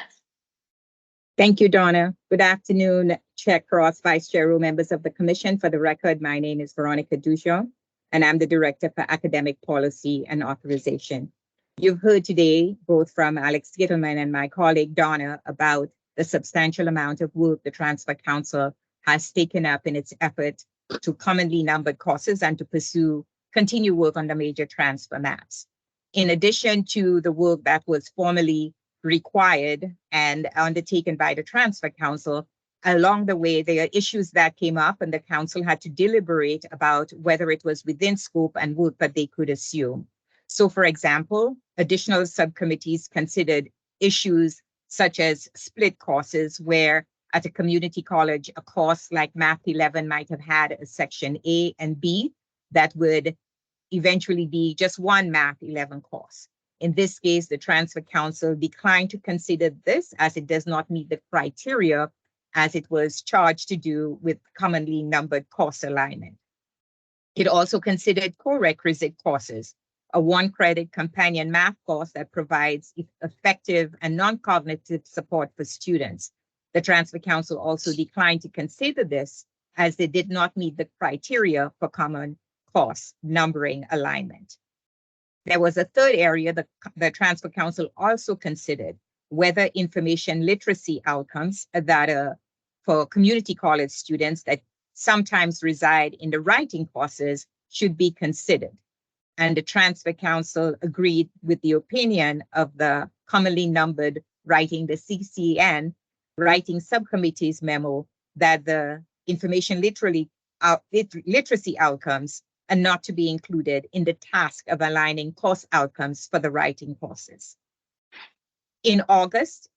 Thank you, Donna. Good afternoon, Chair Cross, Vice Chair, members of the Commission. For the record, my name is Veronica Dijon. and I'm the Director for Academic Policy and Authorization. You've heard today, both from Alex Gittleman and my colleague Donna, about the substantial amount of work the Transfer Council has taken up in its effort to commonly numbered courses and to continue work on the major transfer maps. In addition to the work that was formally required and undertaken by the Transfer Council, along the way, there are issues that came up and the council had to deliberate about whether it was within scope and work that they could assume. So for example, additional subcommittees considered issues such as split courses where at a community college, a course like Math 11 might have had a section A and B that would eventually be just one Math 11 course. In this case, the Transfer Council declined to consider this as it does not meet the criteria as it was charged to do with commonly numbered course alignment. It also considered co-requisite courses, a one-credit companion math course that provides effective and non-cognitive support for students. The Transfer Council also declined to consider this as they did not meet the criteria for common course numbering alignment. There was a third area the Transfer Council also considered whether information literacy outcomes that are for community college students that sometimes reside in the writing courses should be considered. And the Transfer Council agreed with the opinion of the commonly numbered writing, the CCN, writing subcommittee's memo that the information literacy outcomes are not to be included in the task of aligning course outcomes for the writing courses. In August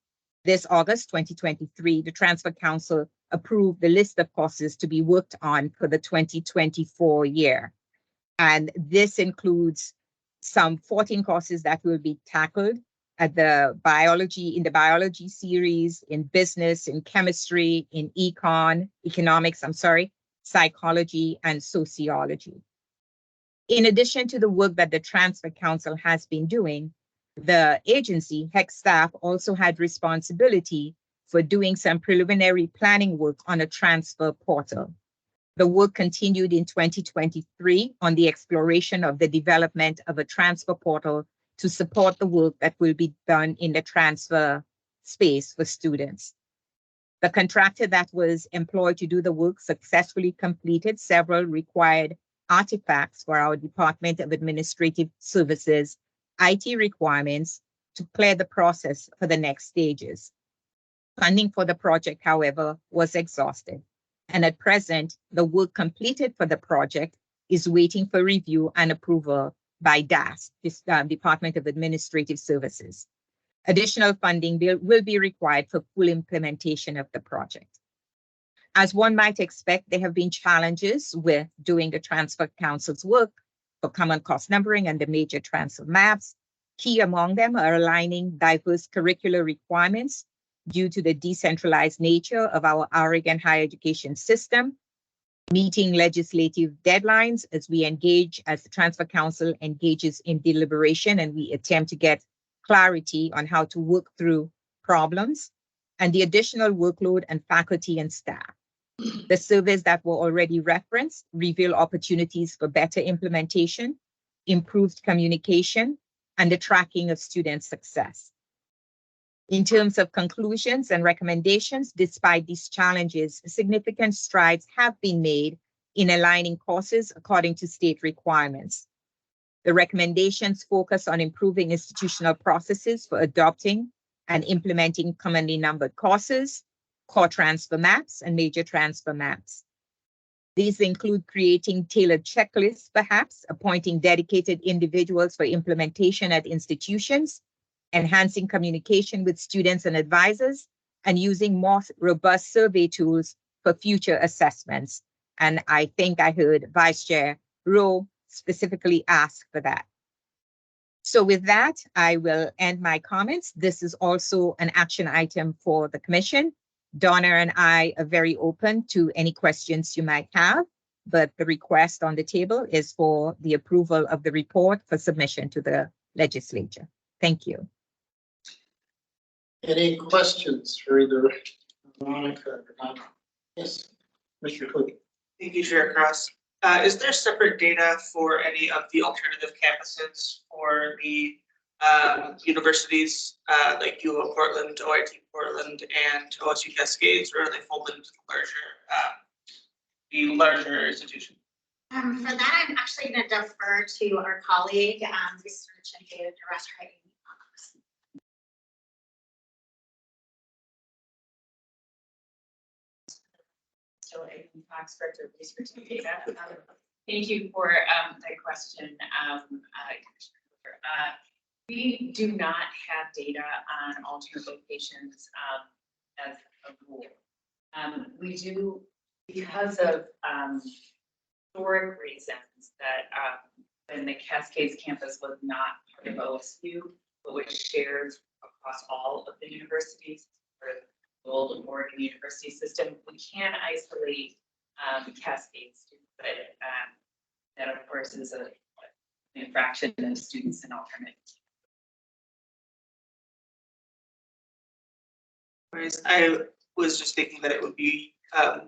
2023, the Transfer Council approved the list of courses to be worked on for the 2024 year. And this includes some 14 courses that will be tackled at in the biology series, in business, in chemistry, in economics, psychology, and sociology. In addition to the work that the Transfer Council has been doing, the agency, HECC staff, also had responsibility for doing some preliminary planning work on a transfer portal. The work continued in 2023 on the exploration of the development of a transfer portal to support the work that will be done in the transfer space for students. The contractor that was employed to do the work successfully completed several required artifacts for our Department of Administrative Services IT requirements to clear the process for the next stages. Funding for the project, however, was exhausted. And at present, the work completed for the project is waiting for review and approval by DAS, Department of Administrative Services. Additional funding will be required for full implementation of the project. As one might expect, there have been challenges with doing the Transfer Council's work for common cost numbering and the major transfer maps. Key among them are aligning diverse curricular requirements due to the decentralized nature of our Oregon higher education system, meeting legislative deadlines as the Transfer Council engages in deliberation and we attempt to get clarity on how to work through problems, and the additional workload and faculty and staff. The surveys that were already referenced reveal opportunities for better implementation, improved communication, and the tracking of student success. In terms of conclusions and recommendations, despite these challenges, significant strides have been made in aligning courses according to state requirements. The recommendations focus on improving institutional processes for adopting and implementing commonly numbered courses, core transfer maps, and major transfer maps. These include creating tailored checklists, perhaps, appointing dedicated individuals for implementation at institutions, enhancing communication with students and advisors, and using more robust survey tools for future assessments. And I think I heard Vice Chair Rowe specifically ask for that. So with that, I will end my comments. This is also an action item for the Commission. Donna and I are very open to any questions you might have, but the request on the table is for the approval of the report for submission to the Legislature. Thank you. Any questions for either Monica or not? Yes, Mr. Cook. Thank you, Chair Cross. Is there separate data for any of the alternative campuses for the universities like U of Portland, OIT Portland, and OSU Cascades, or are they folded into the larger institution? For that, I'm actually going to defer to our colleague, research and data director. So in Oxford research and data. Thank you for that question. We do not have data on alternate locations as a rule. We do, because of historic reasons, that when the Cascades campus was not part of OSU, but was shared across all of the universities, or the old Oregon University system, we can isolate Cascades, but that of course is a fraction of students in alternate. I was just thinking that it would be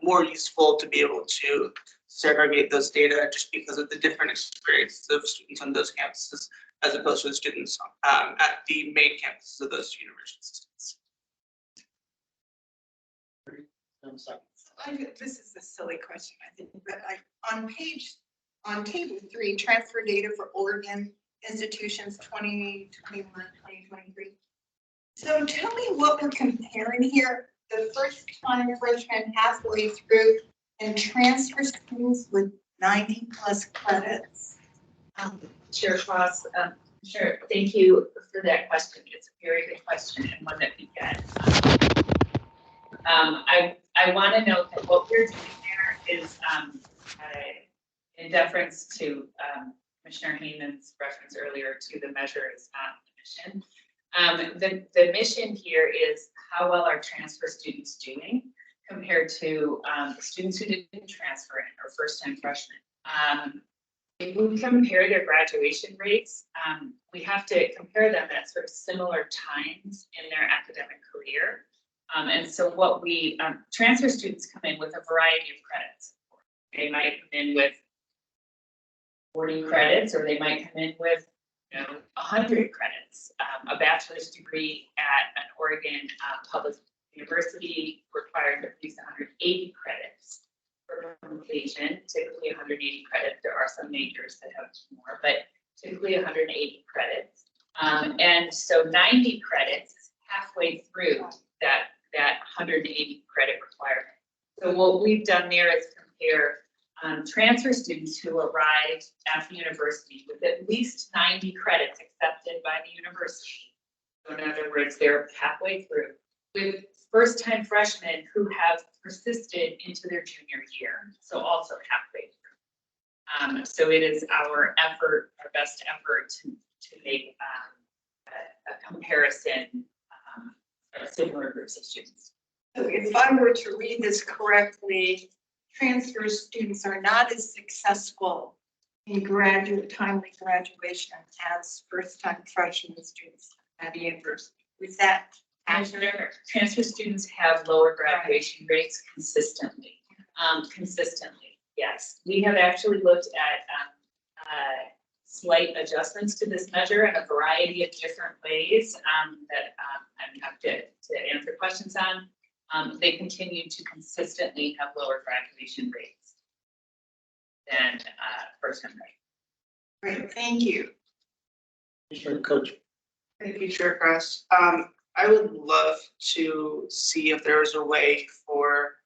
more useful to be able to segregate those data just because of the different experiences of students on those campuses as opposed to the students at the main campuses of those universities. This is a silly question, I think, but on table 3, transfer data for Oregon institutions 2021, 2023. So tell me what we're comparing here. The first time freshman halfway through and transfer students with 90+ credits. Chair Cross, sure. Thank you for that question. It's a very good question and one that we get. I want to note that what we're doing there is in deference to Commissioner Hayman's reference earlier to the measure is not the mission. The mission here is how well are transfer students doing compared to students who didn't transfer in or first-time freshmen. If we compare their graduation rates, we have to compare them at sort of similar times in their academic career. And so what we, transfer students come in with a variety of credits. They might come in with 40 credits, or they might come in with 100 credits. A bachelor's degree at an Oregon public university required at least 180 credits for completion, typically 180 credits. There are some majors that have more, but typically 180 credits. And so 90 credits is halfway through that 180 credit requirement. So what we've done there is compare transfer students who arrived at the university with at least 90 credits accepted by the university. So in other words, they're halfway through, with first-time freshmen who have persisted into their junior year, so also halfway through. So it is our effort, our best effort to make a comparison of similar groups of students. So if I were to read this correctly, transfer students are not as successful in timely graduation as first-time freshman students at the university. Is that accurate? Transfer students have lower graduation rates consistently. Yes. We have actually looked at slight adjustments to this measure in a variety of different ways that I'm happy to answer questions on. They continue to consistently have lower graduation rates than first-time grade. Great, thank you. Coach. Thank you, Chair Cross. I would love to see if there is a way for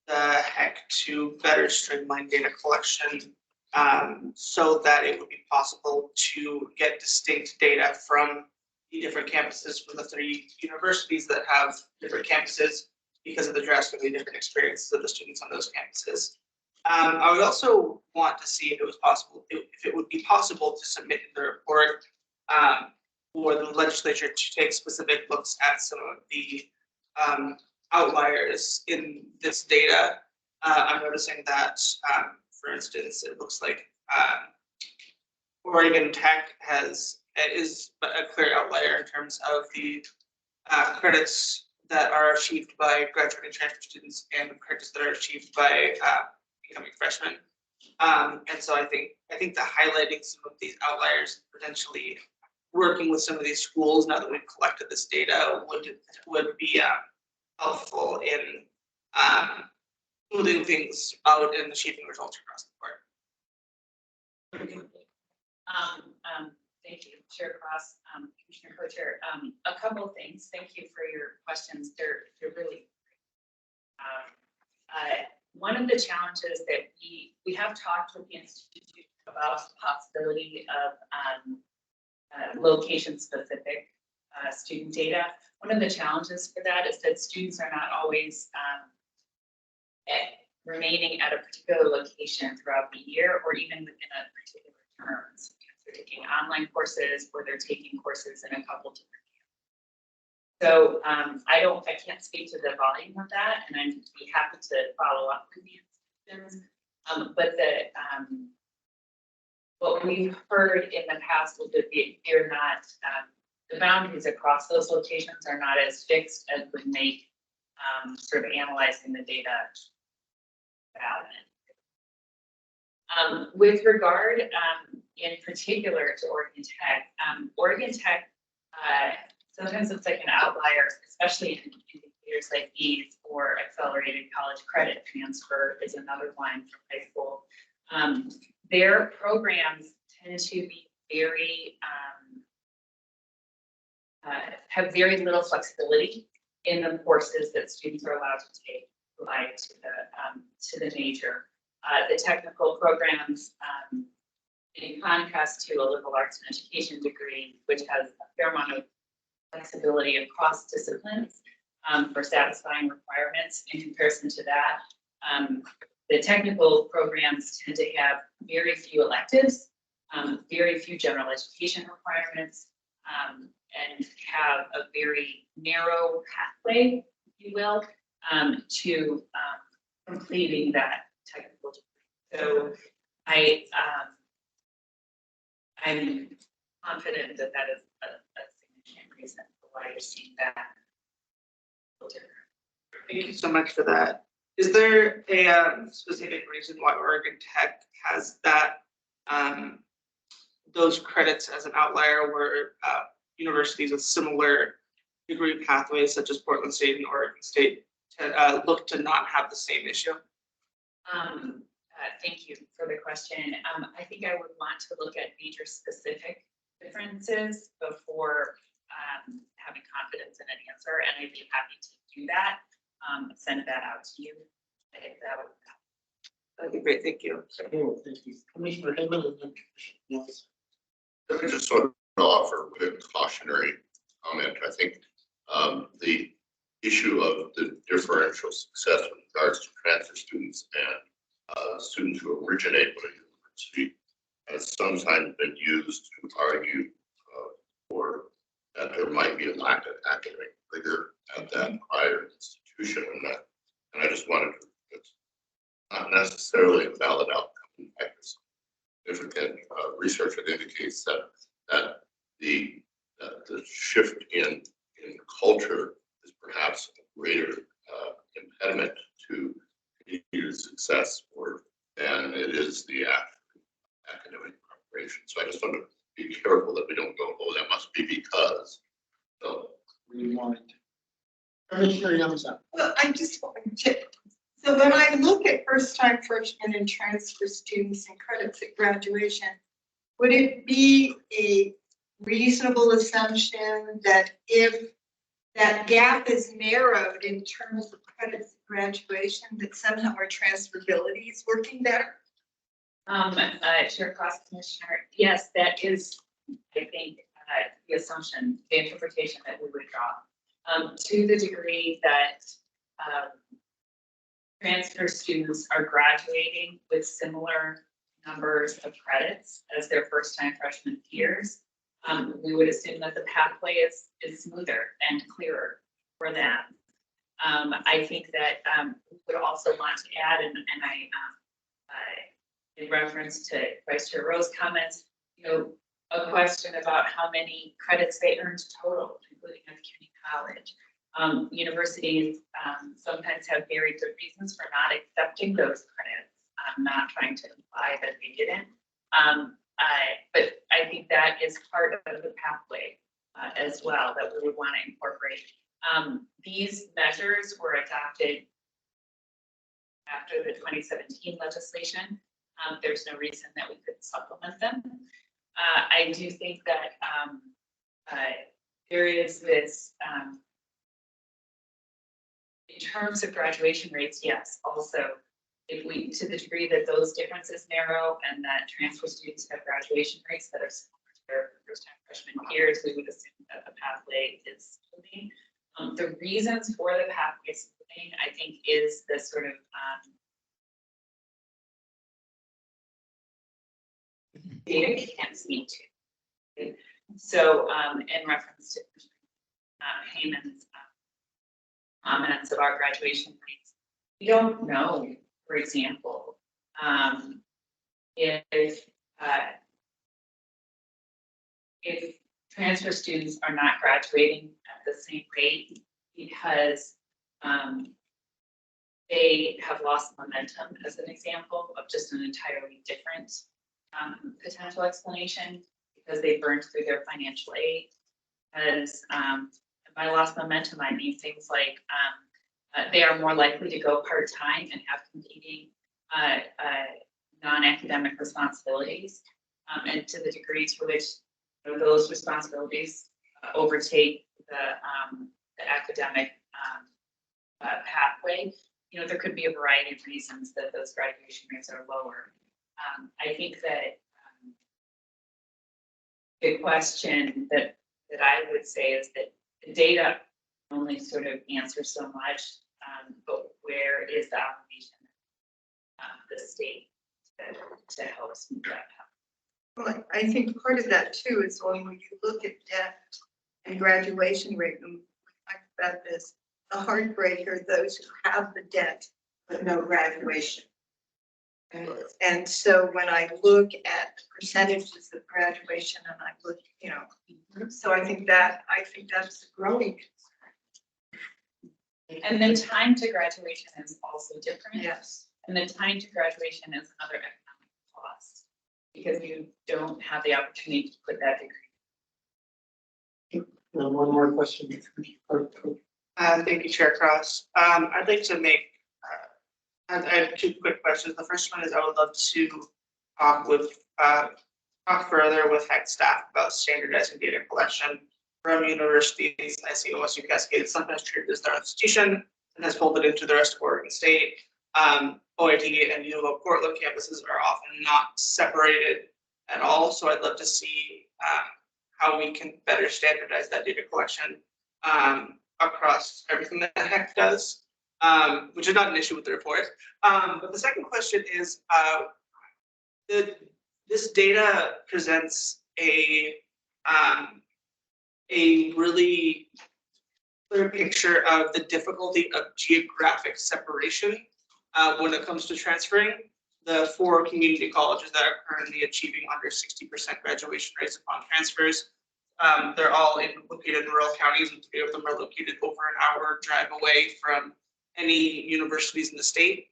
the HECC to better streamline data collection so that it would be possible to get distinct data from the different campuses from the 3 universities that have different campuses because of the drastically different experiences of the students on those campuses. I would also want to see if it was possible, if it would be possible to submit in the report for the legislature to take specific looks at some of the outliers in this data. I'm noticing that, for instance, it looks like Oregon Tech is a clear outlier in terms of the credits that are achieved by graduating transfer students and the credits that are achieved by becoming freshmen. And so I think that highlighting some of these outliers, potentially working with some of these schools now that we've collected this data would be helpful in smoothing things out and achieving results across the board. Thank you, Chair Cross, Commissioner Co-Chair. A couple of things. Thank you for your questions. They're really one of the challenges that we have talked with the institute about the possibility of location-specific student data. One of the challenges for that is that students are not always remaining at a particular location throughout the year or even within a particular term. So they're taking online courses or they're taking courses in a couple different camps. So I can't speak to the volume of that, and I'd be happy to follow up with the institutions. But what we've heard in the past is that they're not, the boundaries across those locations are not as fixed as would make sort of analyzing the data valid. With regard in particular to Oregon Tech, sometimes it's like an outlier, especially in indicators like these, or accelerated college credit transfer is another line from high school. Their programs tend to be very, have very little flexibility in the courses that students are allowed to take applied to the major. The technical programs, in contrast to a liberal arts and education degree, which has a fair amount of flexibility across disciplines for satisfying requirements. In comparison to that, the technical programs tend to have very few electives, very few general education requirements, and have a very narrow pathway, if you will, to completing that technical degree. So I'm confident that that is a significant reason for why you're seeing that. Thank you so much for that. Is there a specific reason why Oregon Tech has that those credits as an outlier where universities with similar degree pathways such as Portland State and Oregon State look to not have the same issue? Thank you for the question. I think I would want to look at major specific differences before having confidence in an answer, and I'd be happy to do that. Send that out to you. That'd be great. Thank you. Thank you. Commissioner Hammond and then Commissioner Nelson. Let me just sort of offer a cautionary comment. I think the issue of the differential success with regards to transfer students and students who originate with a university has sometimes been used to argue for that there might be a lack of academic rigor at that prior institution, and I just wanted to, it's not necessarily a valid outcome. In fact, there's significant research that indicates that the shift in culture is perhaps a greater impediment to continued success than it is the academic preparation. So I just want to be careful that we don't go, oh, that must be because. So we want Commissioner Nelson. Well, I just want to, so when I look at first-time freshmen and transfer students and credits at graduation, would it be a reasonable assumption that if that gap is narrowed in terms of credits at graduation, that somehow our transferability is working better? Chair Cross Commissioner, yes, that is, I think, the assumption, the interpretation that we would draw. To the degree that transfer students are graduating with similar numbers of credits as their first-time freshman peers, we would assume that the pathway is smoother and clearer for them. I think that we would also want to add, and I, in reference to Vice Chair Rowe's comments, a question about how many credits they earned total, including at community college. Universities sometimes have very good reasons for not accepting those credits. I'm not trying to imply that they didn't. But I think that is part of the pathway as well that we would want to incorporate. These measures were adopted after the 2017 legislation. There's no reason that we could supplement them. I do think that there is this, in terms of graduation rates, yes, also, if we, to the degree that those differences narrow and that transfer students have graduation rates that are similar to their first-time freshman peers, we would assume that the pathway is moving. The reasons for the pathway smoothing, I think, is the sort of data we can't speak to. So, in reference to Heyman's comments about graduation rates, we don't know, for example, if transfer students are not graduating at the same rate because they have lost momentum, as an example of just an entirely different potential explanation, because they burned through their financial aid. As by lost momentum, I mean things like they are more likely to go part-time and have competing non-academic responsibilities, and to the degree to which those responsibilities overtake the academic pathway. There could be a variety of reasons that those graduation rates are lower. I think that the question that I would say is that the data only sort of answers so much, but where is the obligation of the state to help smooth that out? Well, I think part of that too is when you look at debt and graduation rate, and we talked about this, the heartbreaker, those who have the debt but no graduation. And so when I look at percentages of graduation and I look, so I think that's a growing concern. And then time to graduation is also different. Yes. And the time to graduation is another economic cost because you don't have the opportunity to put that degree. One more question. Thank you, Chair Cross. I'd like to make, I have two quick questions. The first one is I would love to talk further with HECC staff about standardizing data collection from universities. I see OSU Cascade is sometimes treated as their institution and has pulled it into the rest of Oregon State. OIT and U of O Portland campuses are often not separated at all. So I'd love to see how we can better standardize that data collection across everything that HECC does, which is not an issue with the report. But the second question is, this data presents a really clear picture of the difficulty of geographic separation when it comes to transferring. The 4 community colleges that are currently achieving under 60% graduation rates upon transfers, they're all located in rural counties, and 3 of them are located over an hour drive away from any universities in the state.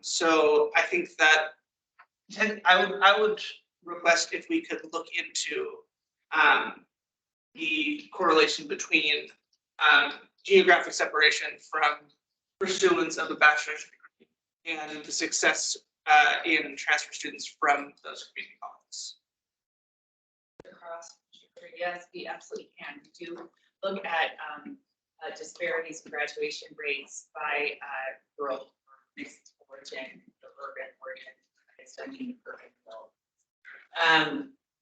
So I think that I would request if we could look into the correlation between geographic separation from pursuance of a bachelor's degree and the success in transfer students from those community colleges. Yes, we absolutely can. We do look at disparities in graduation rates by rural or mixed origin, the urban origin, studying urban adults.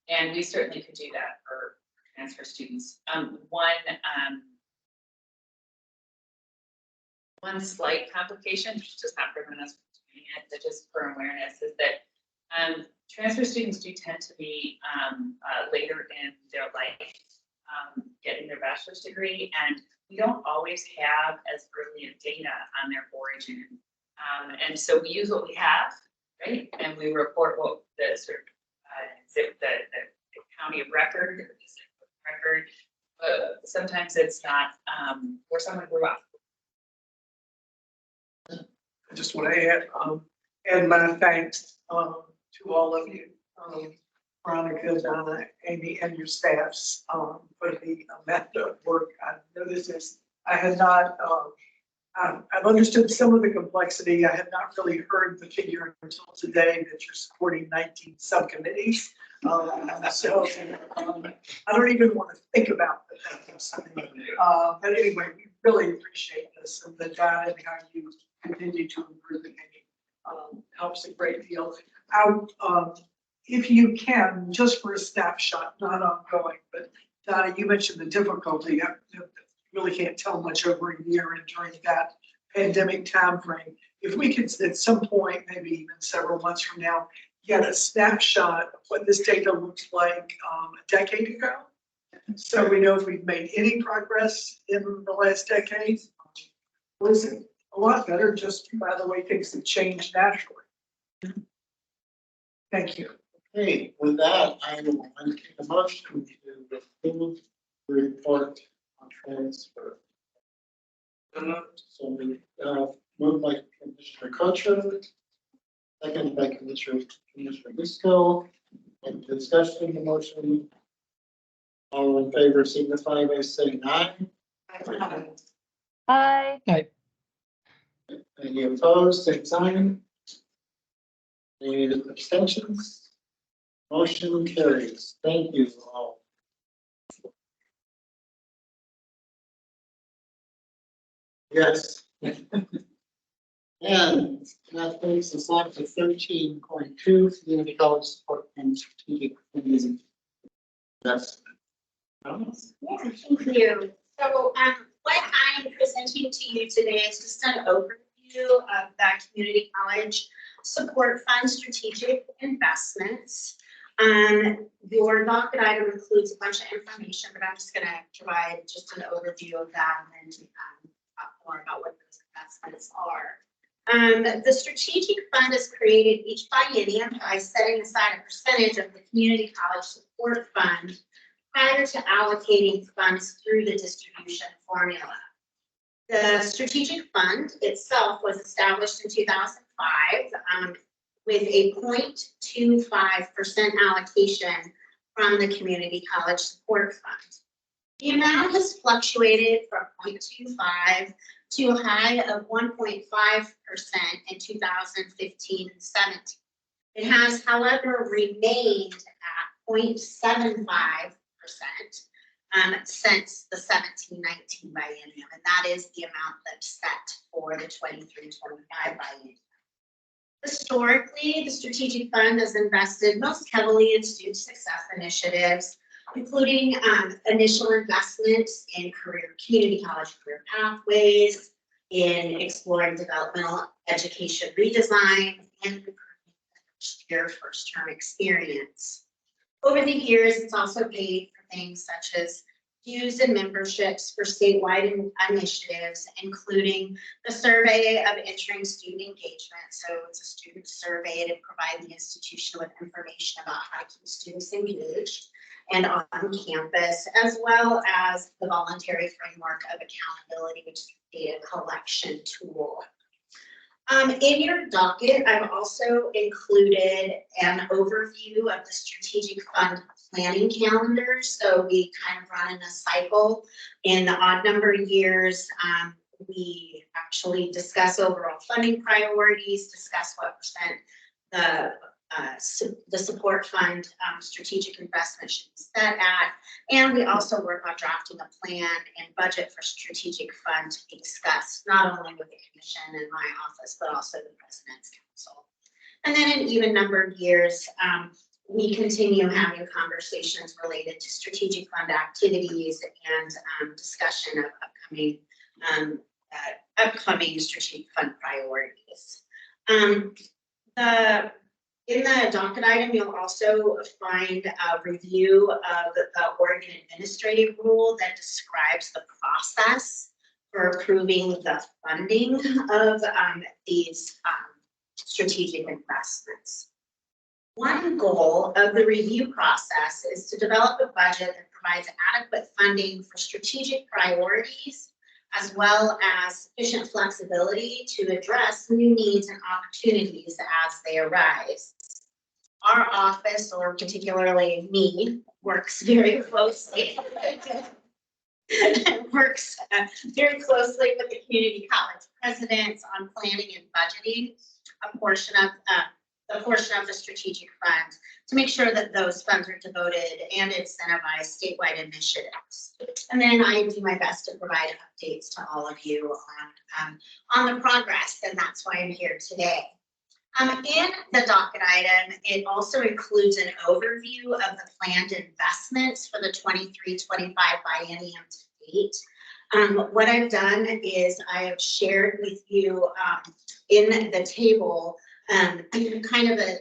And we certainly could do that for transfer students. One slight complication, which does not prevent us from doing it, but just for awareness, is that transfer students do tend to be later in their life getting their bachelor's degree, and we don't always have as early of data on their origin. And so we use what we have, right? And we report what the sort of the county of record, the zip record. Sometimes it's not where someone grew up. I just want to add, And my thanks to all of you, Veronica, Donna, Amy, and your staffs for the amount of work. I know this is, I had not, I've understood some of the complexity. I had not really heard the figure until today that you're supporting 19 subcommittees. So I don't even want to think about the but anyway, we really appreciate this, and the data and how you continue to improve it helps a great deal. If you can, just for a snapshot, not ongoing, but Donna, you mentioned the difficulty. You really can't tell much over a year and during that pandemic timeframe. If we could at some point, maybe even several months from now, get a snapshot of what this data looks like a decade ago. So we know if we've made any progress in the last decade. Or is it a lot better just by the way things have changed naturally? Thank you. Okay, with that, I will entertain a motion to approve the report on transfer. So we moved by Commissioner Cochran, second by Commissioner Bisco, and discussion of the motion. All in favor signify by saying aye. Aye. Any opposed, same sign. Any abstentions? Motion carries. Thank you all. Yes. And that brings us on to 13.2, community college support and strategic planning. That's. Yeah, thank you. So what I'm presenting to you today is just an overview of that community college support fund strategic investments. Your docket item includes a bunch of information, but I'm just going to provide just an overview of that and then talk more about what those investments are. The strategic fund is created each biennium by setting aside a percentage of the community college support fund prior to allocating funds through the distribution formula. The strategic fund itself was established in 2005 with a 0.25% allocation from the community college support fund. The amount has fluctuated from 0.25 to a high of 1.5% in 2015 and 17. It has, however, remained at 0.75% since the 17-19 biennium, and that is the amount that's set for the 23-25 biennium. Historically, the strategic fund has invested most heavily in student success initiatives, including initial investments in community college career pathways, in exploring developmental education redesign, and improving their first-term experience. Over the years, it's also paid for things such as dues and memberships for statewide initiatives, including the survey of entering student engagement. So it's a student survey to provide the institution with information about how to keep students engaged and on campus, as well as the voluntary framework of accountability, which is a data collection tool. In your docket, I've also included an overview of the strategic fund planning calendar. So we kind of run in a cycle. In the odd number years, we actually discuss overall funding priorities, discuss what percent the support fund strategic investment should be set at, and we also work on drafting a plan and budget for strategic fund to be discussed, not only with the commission and my office, but also the president's council. And then in even numbered years, we continue having conversations related to strategic fund activities and discussion of upcoming strategic fund priorities. In the docket item, you'll also find a review of the Oregon Administrative Rule that describes the process for approving the funding of these strategic investments. One goal of the review process is to develop a budget that provides adequate funding for strategic priorities as well as sufficient flexibility to address new needs and opportunities as they arise. Our office, or particularly me, works very closely. Works very closely with the community college presidents on planning and budgeting a portion of the strategic fund to make sure that those funds are devoted and incentivize statewide initiatives. And then I do my best to provide updates to all of you on the progress, and that's why I'm here today. In the docket item, it also includes an overview of the planned investments for the 23-25 biennium to date. What I've done is I have shared with you in the table kind of the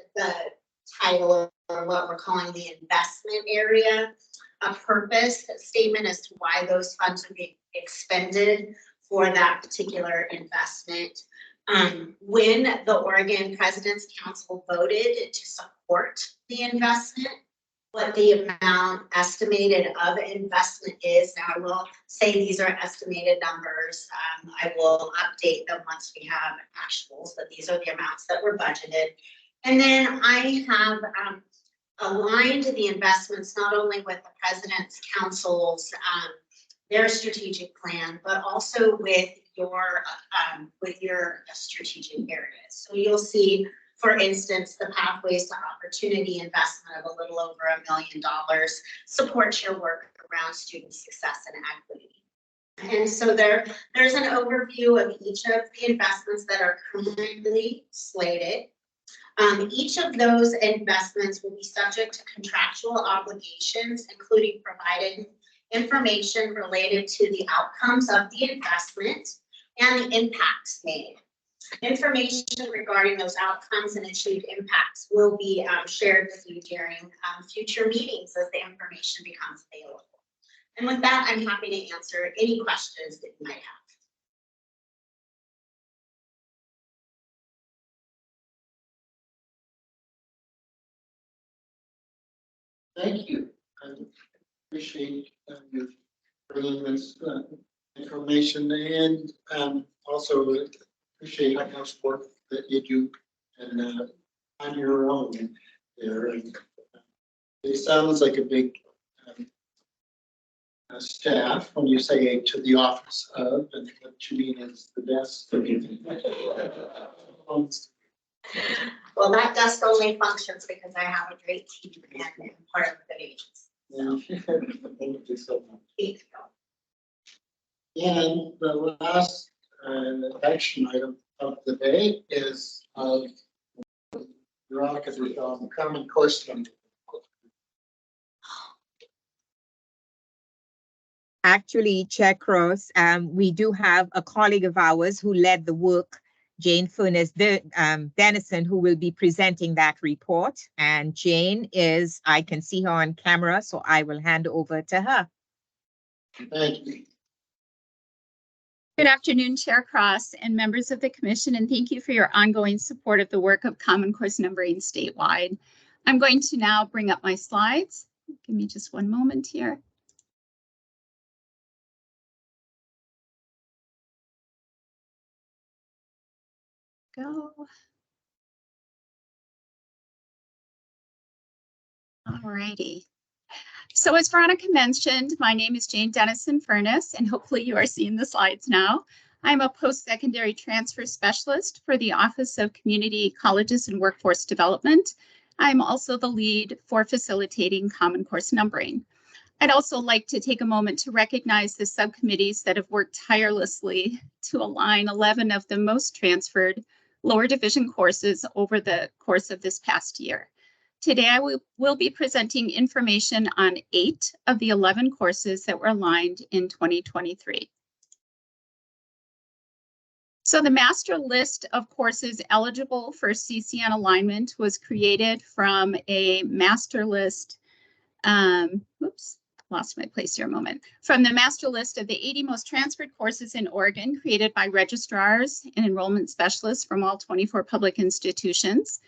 title, or what we're calling the investment area, a purpose statement as to why those funds are being expended for that particular investment. When the Oregon President's Council voted to support the investment, what the amount estimated of investment is, now I will say these are estimated numbers. I will update them once we have actuals, but these are the amounts that were budgeted. And then I have aligned the investments not only with the President's Council's their strategic plan, but also with your strategic areas. So you'll see, for instance, the Pathways to Opportunity investment of a little over $1 million supports your work around student success and equity. And so there's an overview of each of the investments that are currently slated. Each of those investments will be subject to contractual obligations, including providing information related to the outcomes of the investment and the impacts made. Information regarding those outcomes and achieved impacts will be shared with you during future meetings as the information becomes available. And with that, I'm happy to answer any questions that you might have. Thank you. I appreciate you bringing this information, and also appreciate how much work that you do and on your own there. And it sounds like a big staff when you say to the office of, and what you mean is the desk. Well, that desk only functions because I have a great team and I'm part of the agency. Thank you so much. And the last action item of the day is Veronica's common course number. Actually, Chair Cross, we do have a colleague of ours who led the work, Jane Furness Dennison, who will be presenting that report. And Jane is, I can see her on camera, so I will hand over to her. Thank you. Good afternoon, Chair Cross and members of the Commission, and thank you for your ongoing support of the work of Common Course numbering statewide. I'm going to now bring up my slides. Give me just one moment here. Go. All righty. So as Veronica mentioned, my name is Jane Dennison Furness, and hopefully you are seeing the slides now. I'm a post-secondary transfer specialist for the Office of Community Colleges and Workforce Development. I'm also the lead for facilitating Common Course numbering. I'd also like to take a moment to recognize the subcommittees that have worked tirelessly to align 11 of the most transferred lower division courses over the course of this past year. Today, I will be presenting information on 8 of the 11 courses that were aligned in 2023. So the master list of courses eligible for CCN alignment was created from a master list, oops, lost my place here a moment, from the master list of the 80 most transferred courses in Oregon created by registrars and enrollment specialists from all 24 public institutions.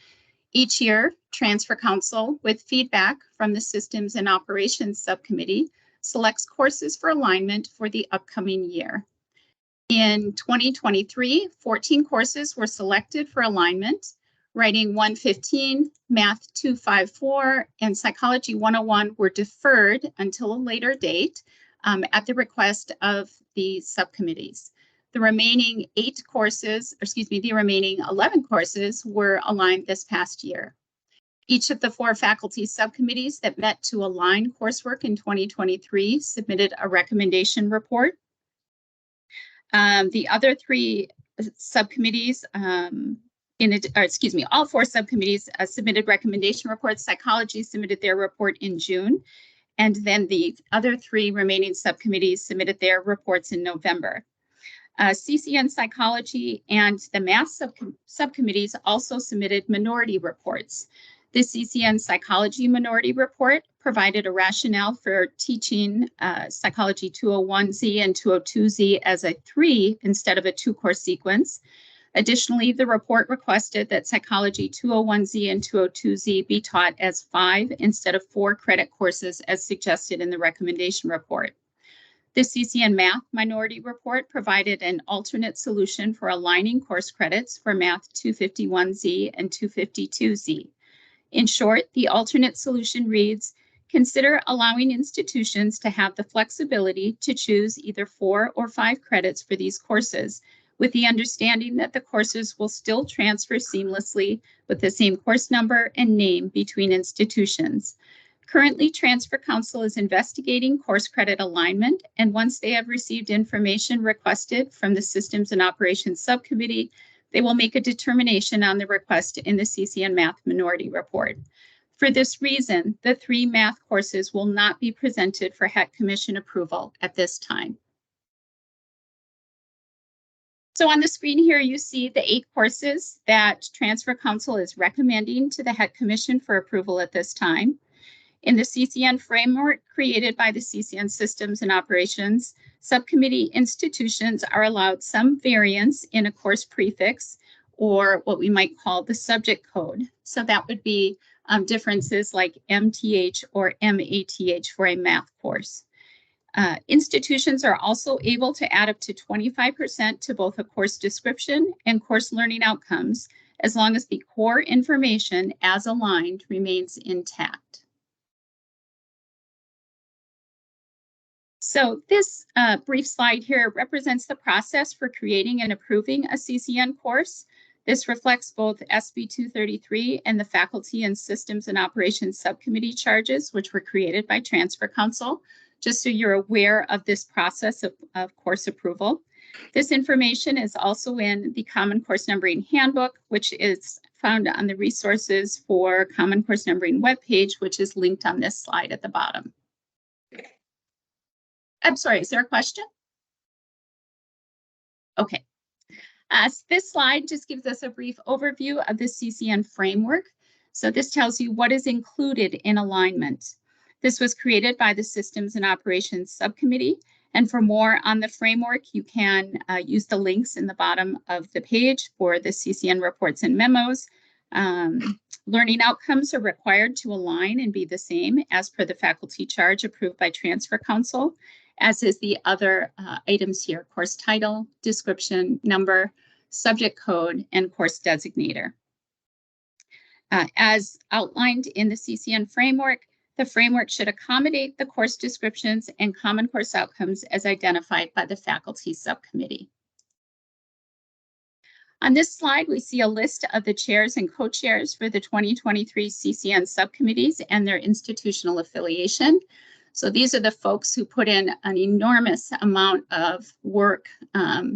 Each year, Transfer Council, with feedback from the Systems and Operations Subcommittee, selects courses for alignment for the upcoming year. In 2023, 14 courses were selected for alignment. Writing 115, Math 254, and Psychology 101 were deferred until a later date at the request of the subcommittees. The remaining 11 courses were aligned this past year. Each of the 4 faculty subcommittees that met to align coursework in 2023 submitted a recommendation report. The other 3 subcommittees, all 4 subcommittees submitted recommendation reports. Psychology submitted their report in June, and then the other 3 remaining subcommittees submitted their reports in November. CCN Psychology and the Math subcommittees also submitted minority reports. The CCN Psychology Minority Report provided a rationale for teaching Psychology 201Z and 202Z as a 3 instead of a 2-course sequence. Additionally, the report requested that Psychology 201Z and 202Z be taught as 5 instead of 4 credit courses as suggested in the recommendation report. The CCN Math Minority Report provided an alternate solution for aligning course credits for Math 251Z and 252Z. In short, the alternate solution reads, consider allowing institutions to have the flexibility to choose either 4 or 5 credits for these courses, with the understanding that the courses will still transfer seamlessly with the same course number and name between institutions. Currently, Transfer Council is investigating course credit alignment, and once they have received information requested from the Systems and Operations Subcommittee, they will make a determination on the request in the CCN Math Minority Report. For this reason, the 3 math courses will not be presented for HECC Commission approval at this time. So on the screen here, you see the 8 courses that Transfer Council is recommending to the HECC Commission for approval at this time. In the CCN framework created by the CCN Systems and Operations Subcommittee, institutions are allowed some variance in a course prefix or what we might call the subject code. So that would be differences like MTH or MATH for a math course. Institutions are also able to add up to 25% to both a course description and course learning outcomes, as long as the core information as aligned remains intact. So this brief slide here represents the process for creating and approving a CCN course. This reflects both SB 233 and the Faculty and Systems and Operations Subcommittee charges, which were created by Transfer Council, just so you're aware of this process of course approval. This information is also in the Common Course Numbering Handbook, which is found on the Resources for Common Course Numbering webpage, which is linked on this slide at the bottom. I'm sorry, is there a question? Okay. So this slide just gives us a brief overview of the CCN framework. So this tells you what is included in alignment. This was created by the Systems and Operations Subcommittee. And for more on the framework, you can use the links in the bottom of the page for the CCN reports and memos. Learning outcomes are required to align and be the same as per the faculty charge approved by Transfer Council, as is the other items here: course title, description, number, subject code, and course designator. As outlined in the CCN framework, the framework should accommodate the course descriptions and common course outcomes as identified by the faculty subcommittee. On this slide, we see a list of the chairs and co-chairs for the 2023 CCN subcommittees and their institutional affiliation. So these are the folks who put in an enormous amount of work,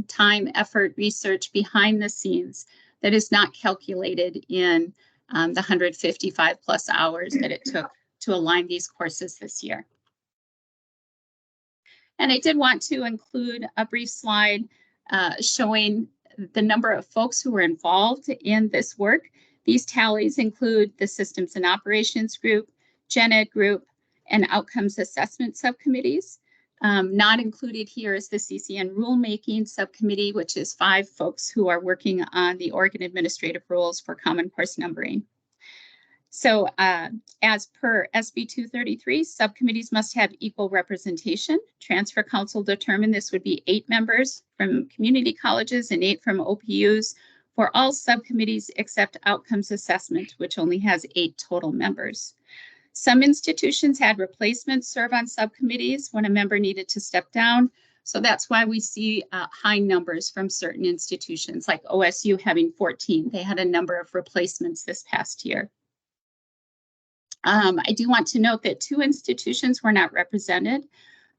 time, effort, research behind the scenes that is not calculated in the 155 plus hours that it took to align these courses this year. And I did want to include a brief slide showing the number of folks who were involved in this work. These tallies include the Systems and Operations Group, Gen Ed Group, and Outcomes Assessment Subcommittees. Not included here is the CCN Rulemaking Subcommittee, which is 5 folks who are working on the Oregon Administrative Rules for Common Course Numbering. So as per SB 233, subcommittees must have equal representation. Transfer Council determined this would be 8 members from community colleges and 8 from OPUs for all subcommittees except Outcomes Assessment, which only has 8 total members. Some institutions had replacements serve on subcommittees when a member needed to step down. So that's why we see high numbers from certain institutions, like OSU having 14. They had a number of replacements this past year. I do want to note that 2 institutions were not represented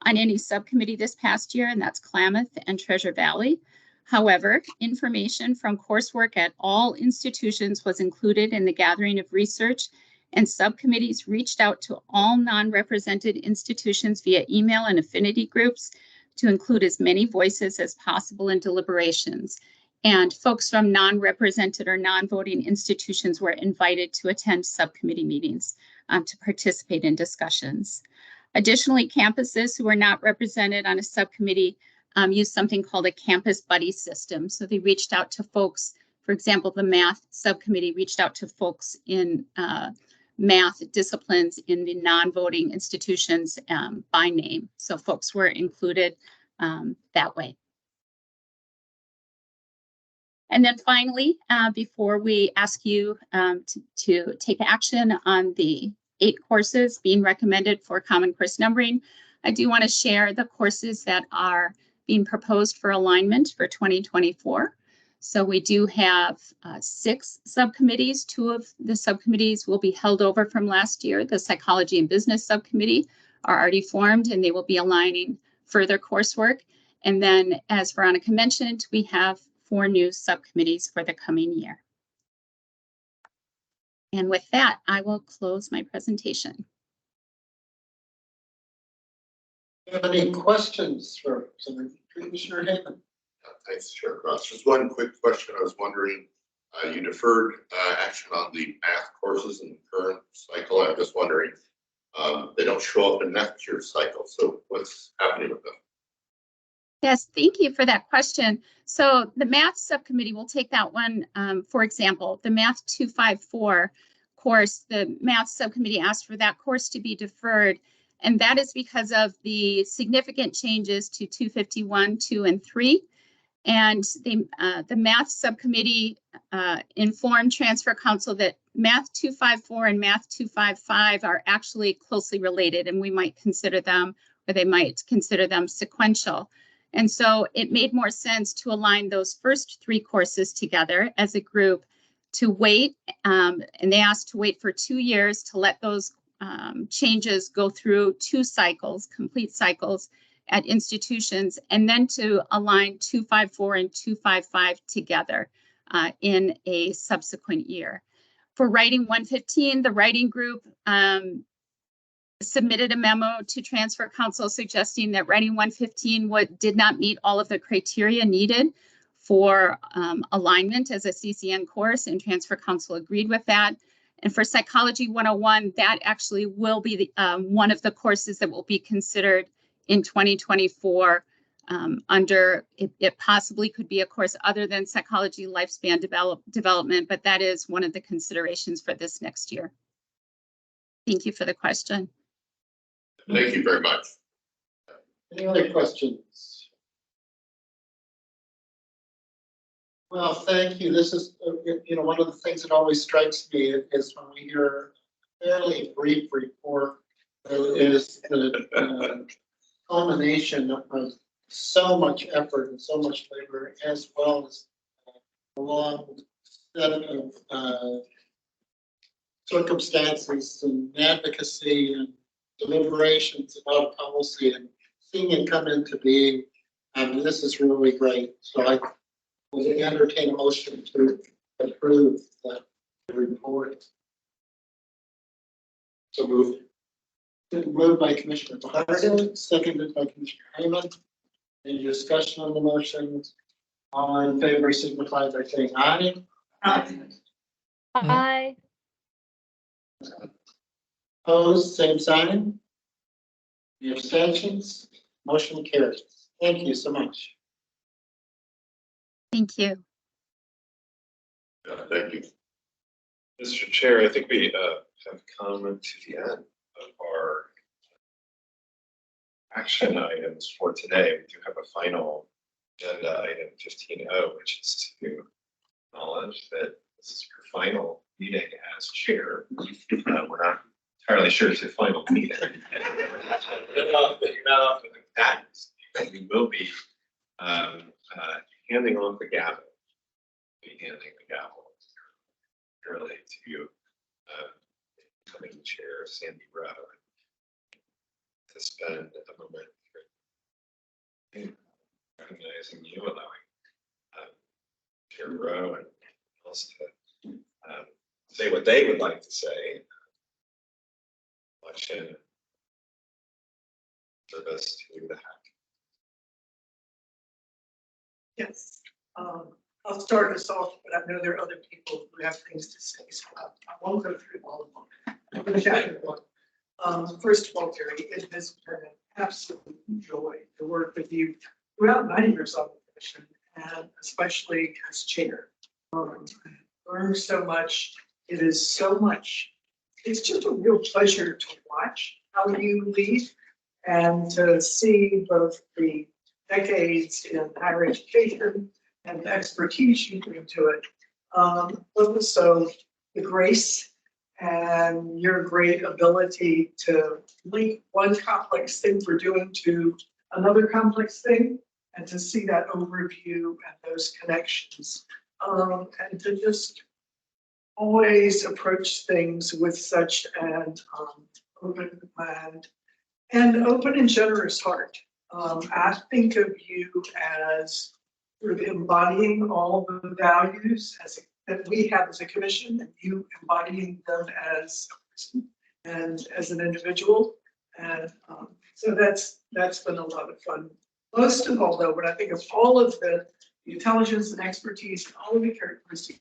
on any subcommittee this past year, and that's Klamath and Treasure Valley. However, information from coursework at all institutions was included in the gathering of research, and subcommittees reached out to all non-represented institutions via email and affinity groups to include as many voices as possible in deliberations. And folks from non-represented or non-voting institutions were invited to attend subcommittee meetings to participate in discussions. Additionally, campuses who were not represented on a subcommittee use something called a campus buddy system. So they reached out to folks, for example, the math subcommittee reached out to folks in math disciplines in the non-voting institutions by name. So folks were included that way. And then finally, before we ask you to take action on the 8 courses being recommended for Common Course numbering, I do want to share the courses that are being proposed for alignment for 2024. So we do have 6 subcommittees. 2 of the subcommittees will be held over from last year. The Psychology and Business Subcommittee are already formed, and they will be aligning further coursework. And then, as Veronica mentioned, we have 4 new subcommittees for the coming year. And with that, I will close my presentation. Do you have any questions for Commissioner Hayman? Thanks, Chair Cross. Just one quick question. I was wondering, you deferred action on the math courses in the current cycle. I'm just wondering, they don't show up in next year's cycle. So what's happening with them? Yes, thank you for that question. So the math subcommittee will take that one. For example, the Math 254 course, the math subcommittee asked for that course to be deferred. And that is because of the significant changes to 251, 2, and 3. And the math subcommittee informed Transfer Council that Math 254 and Math 255 are actually closely related, and we might consider them, or they might consider them sequential. And so it made more sense to align those first 3 courses together as a group to wait. And they asked to wait for 2 years to let those changes go through 2 cycles, complete cycles at institutions, and then to align 254 and 255 together in a subsequent year. For Writing 115, the writing group submitted a memo to Transfer Council suggesting that Writing 115 did not meet all of the criteria needed for alignment as a CCN course, and Transfer Council agreed with that. And for Psychology 101, that actually will be one of the courses that will be considered in 2024 under, it possibly could be a course other than Psychology Lifespan Development, but that is one of the considerations for this next year. Thank you for the question. Thank you very much. Any other questions? Well, thank you. This is, one of the things that always strikes me is when we hear a fairly brief report, is the culmination of so much effort and so much labor, as well as a long set of circumstances and advocacy and deliberations about policy, and seeing it come into being. This is really great. So I will entertain a motion to approve the report. So moved. Moved by Commissioner Hardin, seconded by Commissioner Hayman. Any discussion on the motion? All in favor signify by saying aye. Aye. Aye. Opposed, same sign. The abstentions, motion carries. Thank you so much. Thank you. Thank you. Mr. Chair, I think we have come to the end of our action items for today. We do have a final agenda item 15.0, which is to acknowledge that this is your final meeting as chair. We're not entirely sure it's your final meeting. You're not off the patent. We will be handing off the gavel. Early to incoming chair Sandy Rowe to spend a moment recognizing you, allowing Chair Rowe and else to say what they would like to say. Election service to the HECC. Yes, I'll start us off, but I know there are other people who have things to say, so I won't go through all of them. I'm going to chapter one. First of all, Terry, it has been an absolute joy to work with you throughout 9 years on the commission, and especially as chair. I learned so much. It is so much. It's just a real pleasure to watch how you lead and to see both the decades in higher education and the expertise you bring to it. Also the grace and your great ability to link one complex thing we're doing to another complex thing, and to see that overview and those connections, and to just always approach things with such an open mind and open and generous heart. I think of you as sort of embodying all the values that we have as a commission, and you embodying them as a person and as an individual. And so that's been a lot of fun. Most of all, though, when I think of all of the intelligence and expertise and all of the characteristics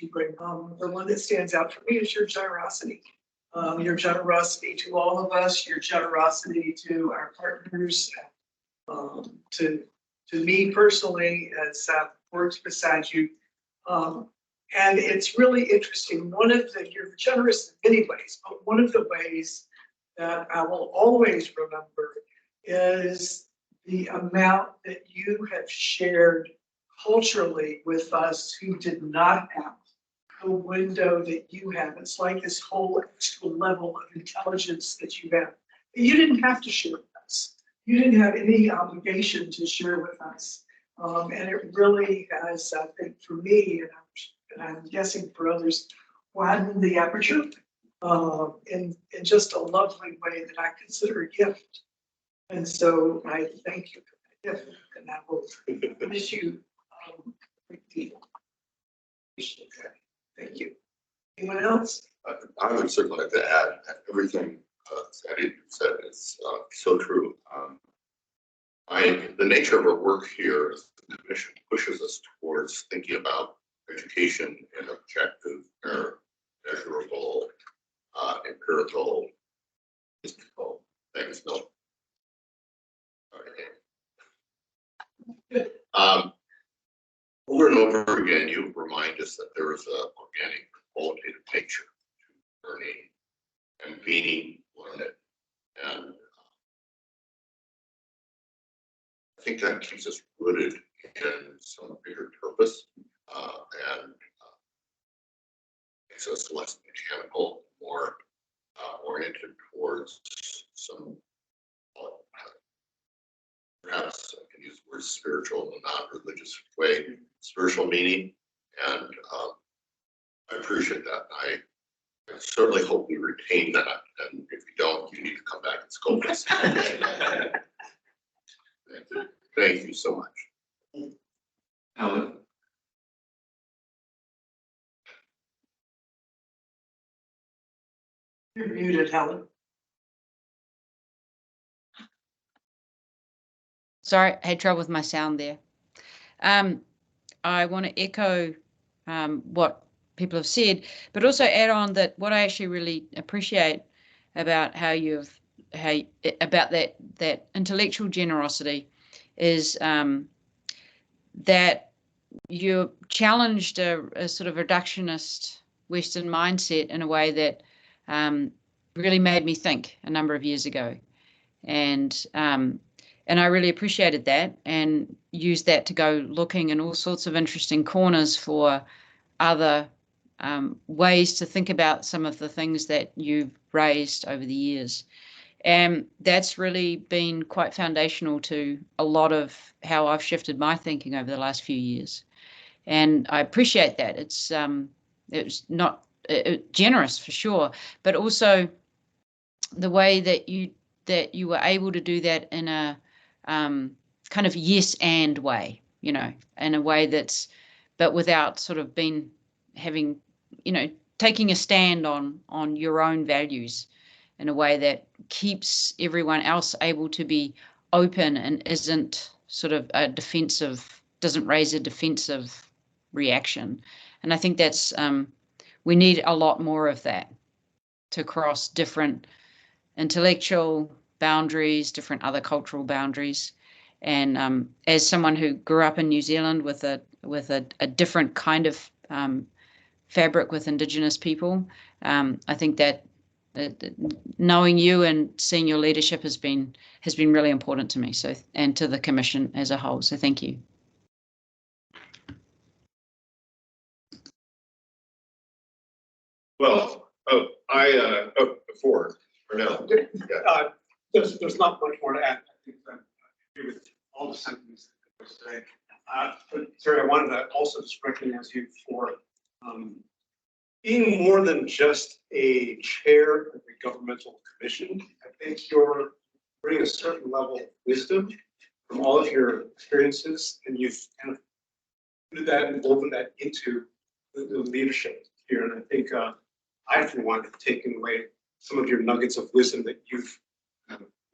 you bring, the one that stands out for me is your generosity. Your generosity to all of us, your generosity to our partners, to me personally as works beside you. And it's really interesting. You're generous in many ways, but one of the ways that I will always remember is the amount that you have shared culturally with us who did not have the window that you have. It's like this whole extra level of intelligence that you have. You didn't have to share with us. You didn't have any obligation to share with us. And it really has, I think, for me, and I'm guessing for others, widened the aperture in just a lovely way that I consider a gift. And so I thank you for that gift, and I will miss you a great deal. Thank you. Anyone else? I would certainly like to add that everything Sandy said is so true. The nature of our work here as the commission pushes us towards thinking about education in objective, measurable, empirical, statistical things. Over and over again, you remind us that there is an organic, qualitative nature to learning and being learned. And I think that keeps us rooted in some bigger purpose and makes us less mechanical, more oriented towards some, perhaps I can use the word spiritual in a non-religious way, spiritual meaning. And I appreciate that. I certainly hope we retain that. And if you don't, you need to come back and scold us. Thank you so much. Alan? You're muted, Helen. Sorry, I had trouble with my sound there. I want to echo what people have said, but also add on that what I actually really appreciate about about that intellectual generosity is that you challenged a sort of reductionist Western mindset in a way that really made me think a number of years ago. And I really appreciated that and used that to go looking in all sorts of interesting corners for other ways to think about some of the things that you've raised over the years. And that's really been quite foundational to a lot of how I've shifted my thinking over the last few years. And I appreciate that. It's not generous for sure, but also the way that you were able to do that in a kind of yes and way, you know, in a way that's, but without sort of having, you know, taking a stand on your own values in a way that keeps everyone else able to be open and isn't sort of doesn't raise a defensive reaction. And I think that's, we need a lot more of that to cross different intellectual boundaries, different other cultural boundaries. And as someone who grew up in New Zealand with a different kind of fabric with Indigenous people, I think that knowing you and seeing your leadership has been really important to me. So, and to the Commission as a whole. So thank you. Well, before or no? Yeah. There's not much more to add. I think that I agree with all the sentiments that were today. But Terry, I wanted to also just recognize you for being more than just a chair of a governmental commission. I think you're bringing a certain level of wisdom from all of your experiences, and you've kind of put that and woven that into the leadership here. And I think I, for one, have taken away some of your nuggets of wisdom that you've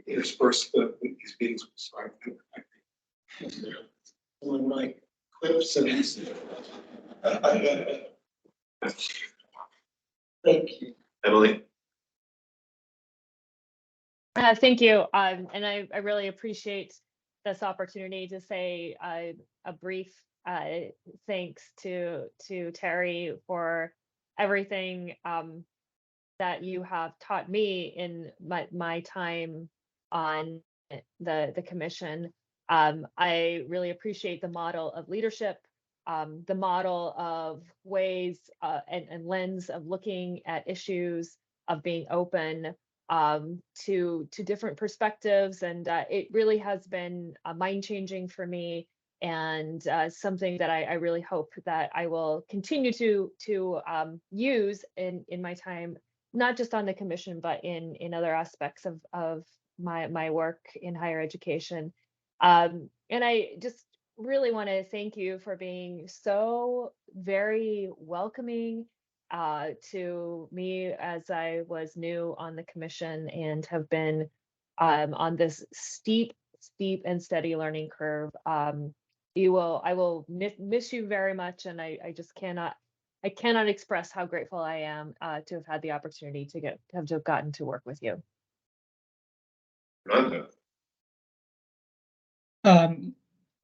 interspersed in these meetings. So I think one of my clips and thank you. Emily? Thank you. And I really appreciate this opportunity to say a brief thanks to Terry for everything that you have taught me in my time on the commission. I really appreciate the model of leadership, the model of ways and lens of looking at issues, of being open to different perspectives. And it really has been mind-changing for me, and something that I really hope that I will continue to use in my time, not just on the commission, but in other aspects of my work in higher education. And I just really want to thank you for being so very welcoming to me as I was new on the commission and have been on this steep and steady learning curve. I will miss you very much, and I just cannot express how grateful I am to have had the opportunity to have gotten to work with you.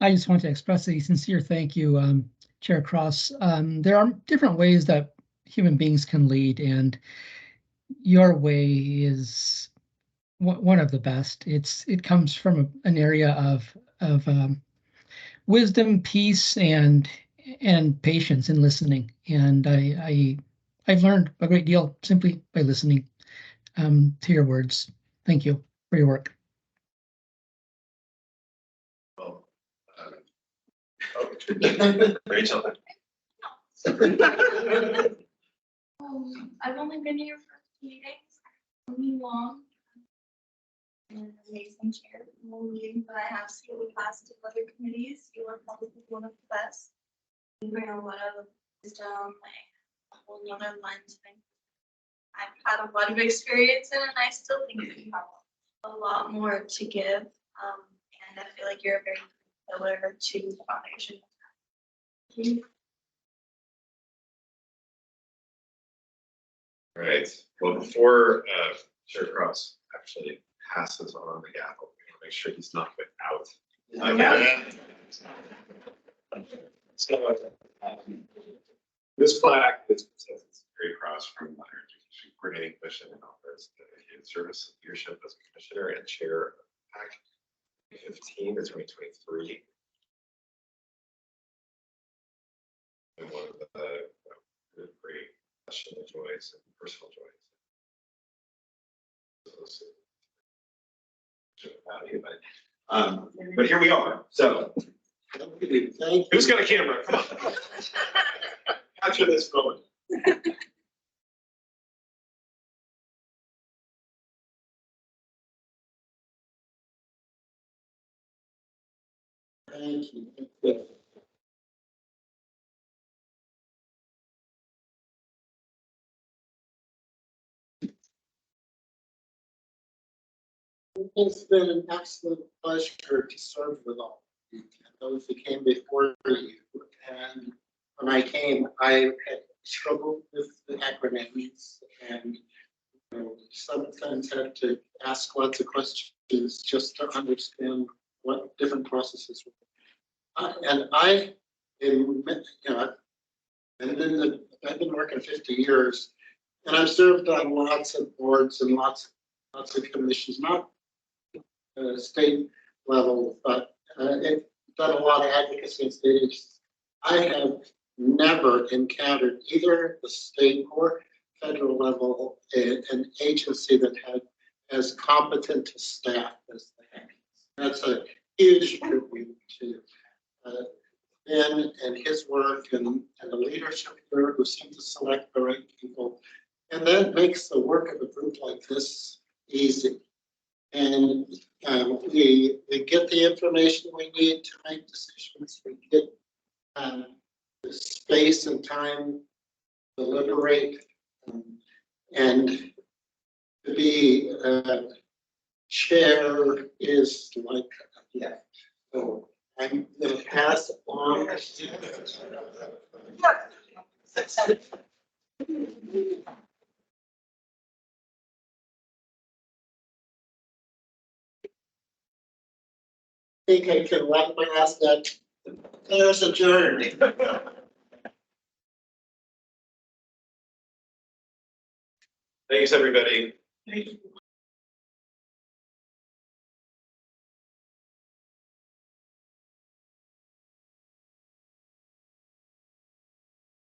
I just want to express a sincere thank you, Chair Cross. There are different ways that human beings can lead, and your way is one of the best. It comes from an area of wisdom, peace, and patience in listening. And I've learned a great deal simply by listening to your words. Thank you for your work. Rachel. I've only been here for 2 days. Only long. And an amazing chair. The whole meeting, but I have seen the past of other committees. You are probably one of the best. You bring a lot of wisdom, like a whole nother lens. I've had a lot of experience in it, and I still think you have a lot more to give. And I feel like you're a very pillar to the foundation. Thank you. All right. Well, before Chair Cross actually passes on the gavel, we want to make sure he's not without. So this plaque is Terry Cross from Minor Education Coordinating Commission and offers the service leadership as a commissioner and chair of HECC 15 to 2023. And one of the great professional joys and personal joys. But here we are. So, who's got a camera? Come on. Capture this moment. Thank you. It's been an absolute pleasure to serve with all of you and those who came before you. And when I came, I had struggled with the acronyms and sometimes had to ask lots of questions just to understand what different processes were. And I've been working 50 years, and I've served on lots of boards and lots of commissions, not state level, but I've done a lot of advocacy in state agencies. I have never encountered either the state or federal level an agency that had as competent a staff as the HECC. That's a huge tribute to Ben and his work and the leadership here who seem to select the right people. And that makes the work of a group like this easy. And we get the information we need to make decisions. We get the space and time to deliberate, and to be chair is like, yeah. So I'm going to pass on. I think I can wrap my ass that there's a journey. Thanks, everybody. Thank you.